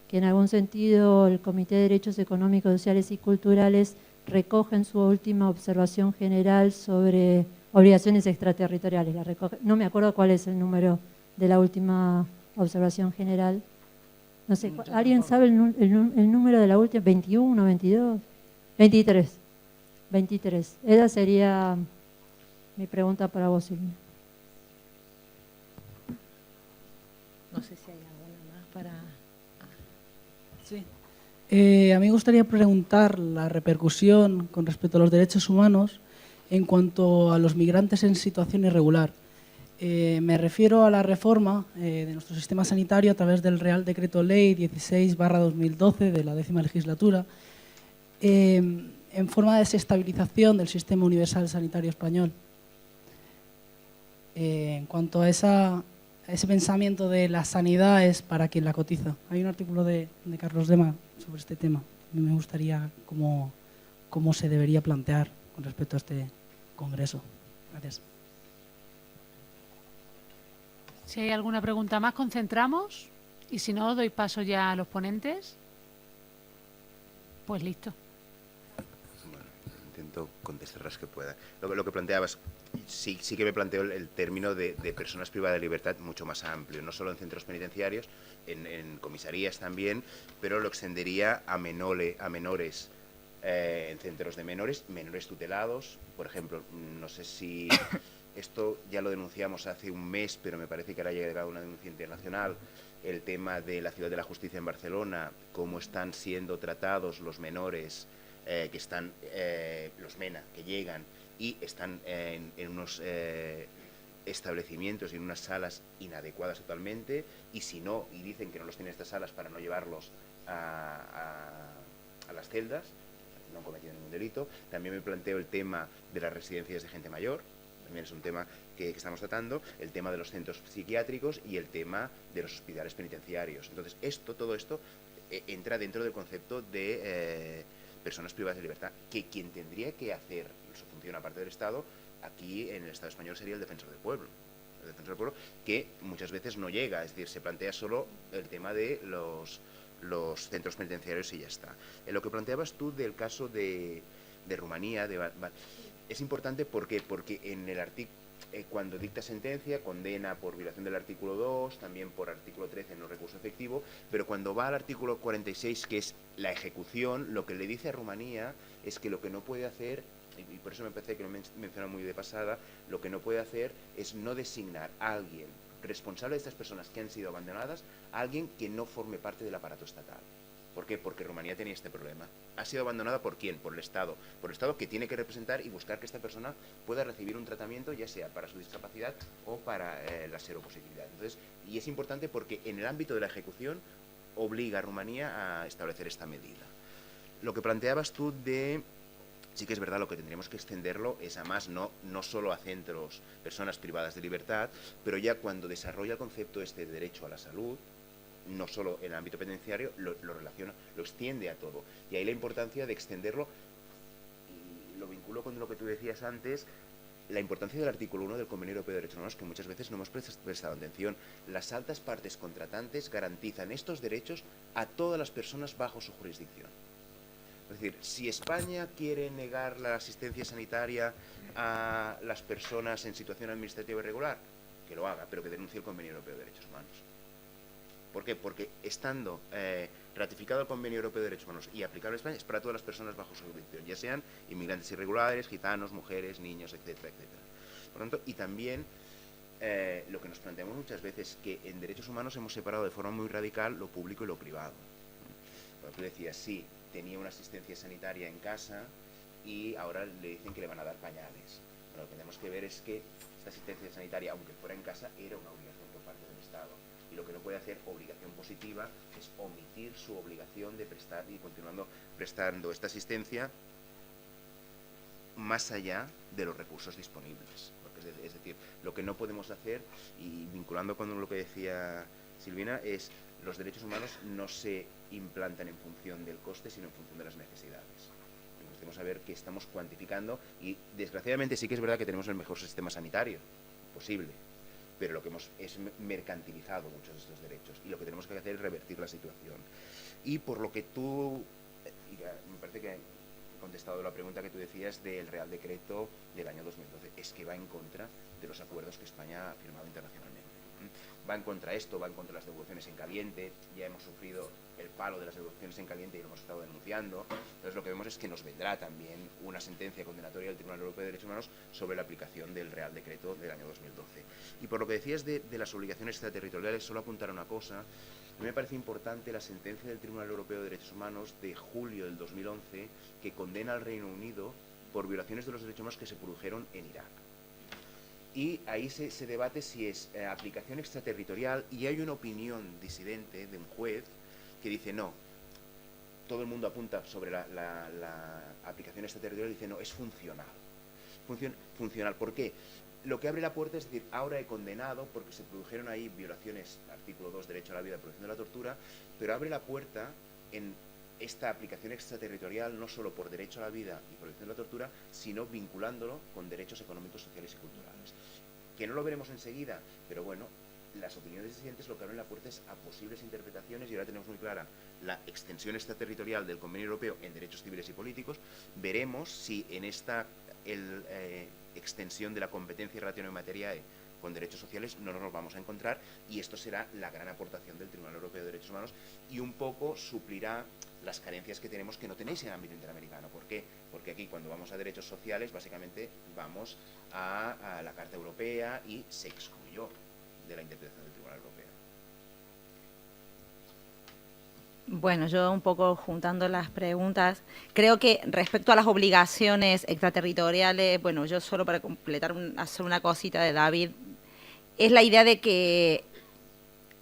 que en algún sentido el Comité de Derechos Económicos, Sociales y Culturales recoge en su última observación general sobre obligaciones extraterritoriales. No me acuerdo cuál es el número de la última observación general. No sé, ¿alguien sabe el número de la última? ¿21, 22? 23. 23. Esa sería mi pregunta para vos, Silvia. No sé si hay alguna más para... Sí. A mí me gustaría preguntar la repercusión con respecto a los derechos humanos en cuanto a los migrantes en situación irregular. Me refiero a la reforma de nuestro sistema sanitario a través del Real Decreto Ley 16/2012 de la 10ª legislatura, en forma de desestabilización del sistema universal sanitario español. En cuanto a ese pensamiento de la sanidad es para quien la cotiza. Hay un artículo de Carlos Dema sobre este tema. A mí me gustaría cómo se debería plantear con respecto a este congreso. Gracias. Si hay alguna pregunta más, concentramos. Y si no, doy paso ya a los ponentes. Pues listo. Bueno, intento contestar las que pueda. Lo que planteabas, sí que me planteo el término de personas privadas de libertad mucho más amplio, no solo en centros penitenciarios, en comisarías también, pero lo extendería a menores en centros de menores tutelados. Por ejemplo, no sé si esto ya lo denunciamos hace un mes, pero me parece que ahora ha llegado una denuncia internacional, el tema de la Ciudad de la Justicia en Barcelona, cómo están siendo tratados los menores que están, los MENA, que llegan y están en unos establecimientos y en unas salas inadecuadas totalmente, y si no, y dicen que no los tienen estas salas para no llevarlos a las celdas, no han cometido ningún delito. También me planteo el tema de las residencias de gente mayor, también es un tema que estamos tratando, el tema de los centros psiquiátricos y el tema de los hospitales penitenciarios. Entonces, todo esto entra dentro del concepto de personas privadas de libertad, que quien tendría que hacer su función aparte del Estado, aquí en el Estado español, sería el defensor del pueblo. El defensor del pueblo, que muchas veces no llega, es decir, se plantea solo el tema de los centros penitenciarios y ya está. En lo que planteabas tú del caso de Rumanía, es importante porque en el artículo, cuando dicta sentencia, condena por violación del artículo 2, también por artículo 13 no recurso efectivo, pero cuando va al artículo 46, que es la ejecución, lo que le dice a Rumanía es que lo que no puede hacer, y por eso me parece que lo menciona muy de pasada, lo que no puede hacer es no designar a alguien responsable de estas personas que han sido abandonadas, a alguien que no forme parte del aparato estatal. ¿Por qué? Porque Rumanía tenía este problema. ¿Ha sido abandonada por quién? Por el Estado. Por el Estado, que tiene que representar y buscar que esta persona pueda recibir un tratamiento, ya sea para su discapacidad o para la seropositividad. Entonces, y es importante porque en el ámbito de la ejecución obliga a Rumanía a establecer esta medida. Lo que planteabas tú de... Sí que es verdad, lo que tendríamos que extenderlo es a más, no solo a centros, personas privadas de libertad, pero ya cuando desarrolla el concepto de derecho a la salud, no solo en el ámbito penitenciario, lo relaciona, lo extiende a todo. Y ahí la importancia de extenderlo, y lo vinculo con lo que tú decías antes, la importancia del artículo 1 del Convenio Europeo de Derechos Humanos, que muchas veces no hemos prestado atención. Las altas partes contratantes garantizan estos derechos a todas las personas bajo su jurisdicción. Es decir, si España quiere negar la asistencia sanitaria a las personas en situación administrativa irregular, que lo haga, pero que denuncie el Convenio Europeo de Derechos Humanos. ¿Por qué? Porque estando ratificado el Convenio Europeo de Derechos Humanos y aplicable en España, es para todas las personas bajo su jurisdicción, ya sean inmigrantes irregulares, gitanos, mujeres, niños, etcétera, etcétera. Por lo tanto, y también lo que nos planteamos muchas veces, que en derechos humanos hemos separado de forma muy radical lo público y lo privado. Tú decías, sí, tenía una asistencia sanitaria en casa y ahora le dicen que le van a dar pañales. Pero lo que tenemos que ver es que esta asistencia sanitaria, aunque fuera en casa, era una obligación por parte del Estado. Y lo que no puede hacer obligación positiva es omitir su obligación de prestar y continuando prestando esta asistencia más allá de los recursos disponibles. Porque es decir, lo que no podemos hacer, y vinculando con lo que decía Silvina, es los derechos humanos no se implantan en función del coste, sino en función de las necesidades. Tenemos que saber que estamos cuantificando y, desgraciadamente, sí que es verdad que tenemos el mejor sistema sanitario posible, pero lo que hemos es mercantilizado muchos de estos derechos y lo que tenemos que hacer es revertir la situación. Y por lo que tú, me parece que he contestado la pregunta que tú decías del Real Decreto del año 2012, es que va en contra de los acuerdos que España ha firmado internacionalmente. Va en contra de esto, va en contra de las devoluciones en caliente, ya hemos sufrido el palo de las devoluciones en caliente y lo hemos estado denunciando. Entonces lo que vemos es que nos vendrá también una sentencia condenatoria del Tribunal Europeo de Derechos Humanos sobre la aplicación del Real Decreto del año 2012. Y por lo que decías de las obligaciones extraterritoriales, solo apuntar una cosa. A mí me parece importante la sentencia del Tribunal Europeo de Derechos Humanos de julio del 2011 que condena al Reino Unido por violaciones de los derechos humanos que se produjeron en Irak. Y ahí se debate si es aplicación extraterritorial, y hay una opinión disidente de un juez que dice no. Todo el mundo apunta sobre la aplicación extraterritorial y dice no, es funcional. Funcional, ¿por qué? Lo que abre la puerta es decir, ahora he condenado porque se produjeron ahí violaciones, artículo 2, derecho a la vida, prohibición de la tortura, pero abre la puerta en esta aplicación extraterritorial no solo por derecho a la vida y prohibición de la tortura, sino vinculándolo con derechos económicos, sociales y culturales. Que no lo veremos enseguida, pero bueno, las opiniones disidentes lo que abren la puerta es a posibles interpretaciones, y ahora tenemos muy clara la extensión extraterritorial del Convenio Europeo en derechos civiles y políticos. Veremos si en esta extensión de la competencia y relación en materia con derechos sociales no nos vamos a encontrar, y esto será la gran aportación del Tribunal Europeo de Derechos Humanos y un poco suplirá las carencias que tenemos que no tenéis en el ámbito interamericano. ¿Por qué? Porque aquí cuando vamos a derechos sociales básicamente vamos a la Carta Europea y se excluyó de la interpretación del Tribunal Europeo. Bueno, yo un poco juntando las preguntas, creo que respecto a las obligaciones extraterritoriales, bueno, yo solo para completar, hacer una cosita de David, es la idea de que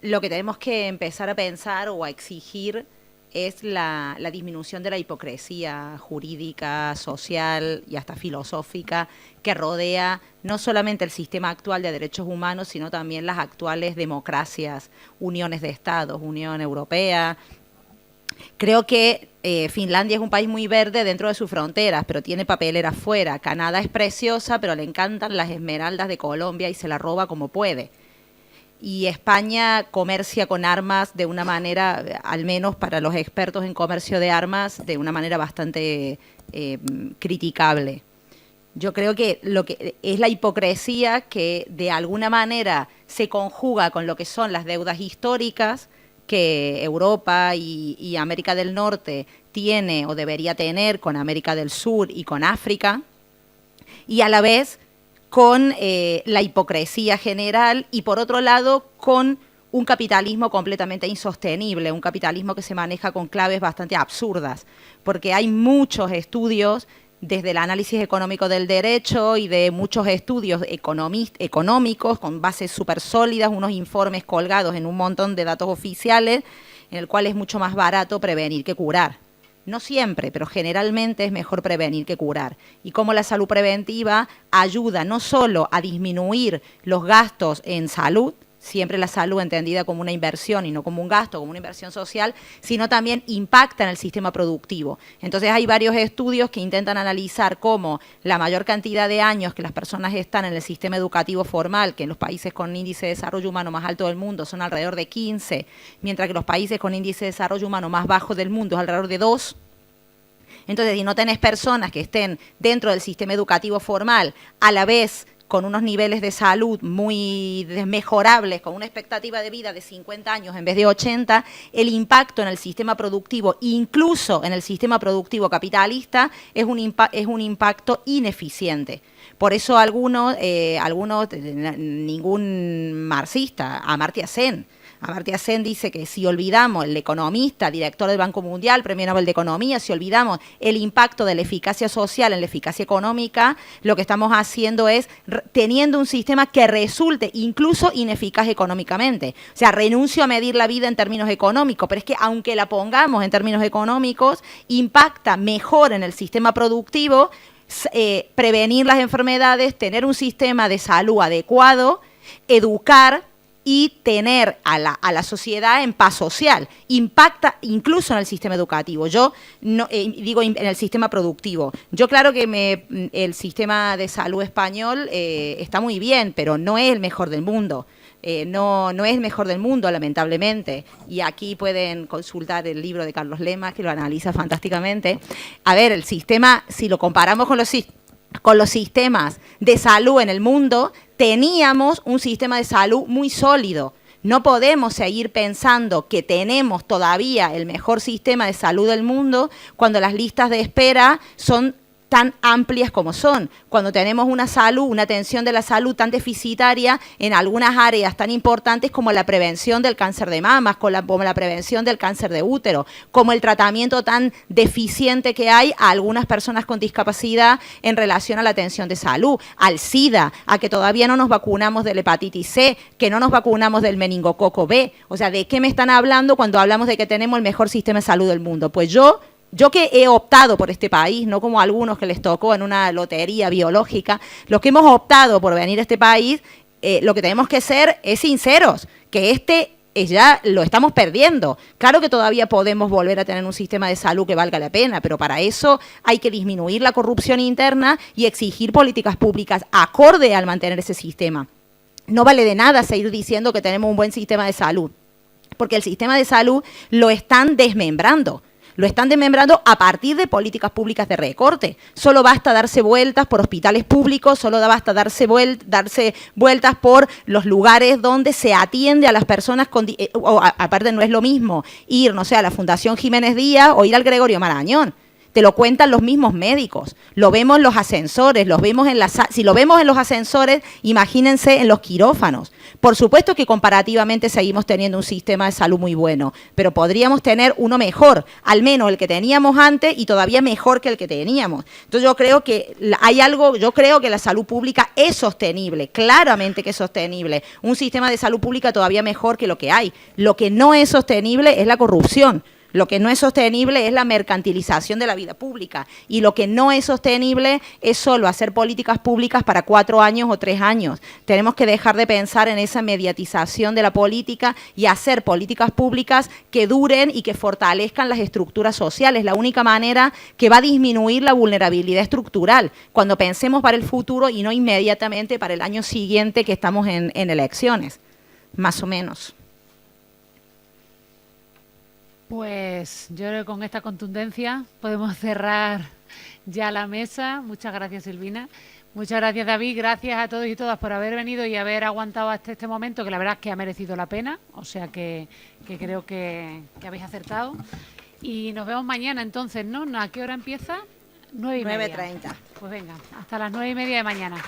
lo que tenemos que empezar a pensar o a exigir es la disminución de la hipocresía jurídica, social y hasta filosófica que rodea no solamente el sistema actual de derechos humanos, sino también las actuales democracias, uniones de estados, Unión Europea. Creo que Finlandia es un país muy verde dentro de sus fronteras, pero tiene papelera afuera. Canadá es preciosa, pero le encantan las esmeraldas de Colombia y se la roba como puede. Y España comercia con armas de una manera, al menos para los expertos en comercio de armas, de una manera bastante criticable. Yo creo que lo que es la hipocresía que de alguna manera se conjuga con lo que son las deudas históricas que Europa y América del Norte tiene o debería tener con América del Sur y con África, y a la vez con la hipocresía general y por otro lado con un capitalismo completamente insostenible, un capitalismo que se maneja con claves bastante absurdas, porque hay muchos estudios desde el análisis económico del derecho y de muchos estudios económicos con bases súper sólidas, unos informes colgados en un montón de datos oficiales, en el cual es mucho más barato prevenir que curar. No siempre, pero generalmente es mejor prevenir que curar. Y cómo la salud preventiva ayuda no solo a disminuir los gastos en salud, siempre la salud entendida como una inversión y no como un gasto, como una inversión social, sino también impacta en el sistema productivo. Entonces hay varios estudios que intentan analizar cómo la mayor cantidad de años que las personas están en el sistema educativo formal, que en los países con índice de desarrollo humano más alto del mundo son alrededor de 15, mientras que los países con índice de desarrollo humano más bajo del mundo es alrededor de 2. Entonces, si no tenés personas que estén dentro del sistema educativo formal, a la vez con unos niveles de salud muy desmejorables, con una expectativa de vida de 50 años en vez de 80, el impacto en el sistema productivo, incluso en el sistema productivo capitalista, es un impacto ineficiente. Por eso ningún marxista, Amartya Sen dice que si olvidamos, el economista, director del Banco Mundial, Premio Nobel de Economía, si olvidamos el impacto de la eficacia social en la eficacia económica, lo que estamos haciendo es teniendo un sistema que resulte incluso ineficaz económicamente. O sea, renuncio a medir la vida en términos económicos, pero es que aunque la pongamos en términos económicos, impacta mejor en el sistema productivo, prevenir las enfermedades, tener un sistema de salud adecuado, educar y tener a la sociedad en paz social. Impacta incluso en el sistema educativo. Yo no, digo en el sistema productivo. Yo claro que el sistema de salud español está muy bien, pero no es el mejor del mundo. No es el mejor del mundo, lamentablemente. Y aquí pueden consultar el libro de Carlos Lemas, que lo analiza fantásticamente. A ver, el sistema, si lo comparamos con los sistemas de salud en el mundo, teníamos un sistema de salud muy sólido. No podemos seguir pensando que tenemos todavía el mejor sistema de salud del mundo cuando las listas de espera son tan amplias como son, cuando tenemos una salud, una atención de la salud tan deficitaria en algunas áreas tan importantes como la prevención del cáncer de mamas, como la prevención del cáncer de útero, como el tratamiento tan deficiente que hay a algunas personas con discapacidad en relación a la atención de salud, al SIDA, a que todavía no nos vacunamos de la hepatitis C, que no nos vacunamos del meningococo B. O sea, ¿de qué me están hablando cuando hablamos de que tenemos el mejor sistema de salud del mundo? Pues yo que he optado por este país, no como a algunos que les tocó en una lotería biológica, los que hemos optado por venir a este país, lo que tenemos que ser es sinceros, que ya lo estamos perdiendo. Claro que todavía podemos volver a tener un sistema de salud que valga la pena, pero para eso hay que disminuir la corrupción interna y exigir políticas públicas acorde al mantener ese sistema. No vale de nada seguir diciendo que tenemos un buen sistema de salud, porque el sistema de salud lo están desmembrando. Lo están desmembrando a partir de políticas públicas de recorte. Solo basta darse vueltas por hospitales públicos, solo basta darse vueltas por los lugares donde se atiende a las personas con... aparte no es lo mismo ir, no sé, a la Fundación Jiménez Díaz o ir al Gregorio Marañón. Te lo cuentan los mismos médicos, lo vemos en los ascensores, si lo vemos en los ascensores, imagínense en los quirófanos. Por supuesto que comparativamente seguimos teniendo un sistema de salud muy bueno, pero podríamos tener uno mejor, al menos el que teníamos antes y todavía mejor que el que teníamos. Entonces yo creo que la salud pública es sostenible, claramente que es sostenible. Un sistema de salud pública todavía mejor que lo que hay. Lo que no es sostenible es la corrupción. Lo que no es sostenible es la mercantilización de la vida pública y lo que no es sostenible es solo hacer políticas públicas para 4 años o 3 años. Tenemos que dejar de pensar en esa mediatización de la política y hacer políticas públicas que duren y que fortalezcan las estructuras sociales. La única manera que va a disminuir la vulnerabilidad estructural cuando pensemos para el futuro y no inmediatamente para el año siguiente que estamos en elecciones, más o menos. Pues yo creo que con esta contundencia podemos cerrar ya la mesa. Muchas gracias, Silvina. Muchas gracias, David. Gracias a todos y todas por haber venido y haber aguantado hasta este momento, que la verdad es que ha merecido la pena. O sea que creo que habéis acertado. Y nos vemos mañana entonces, ¿no? ¿A qué hora empieza? 9:30. 9:30. Pues venga, hasta las 9:30 de mañana.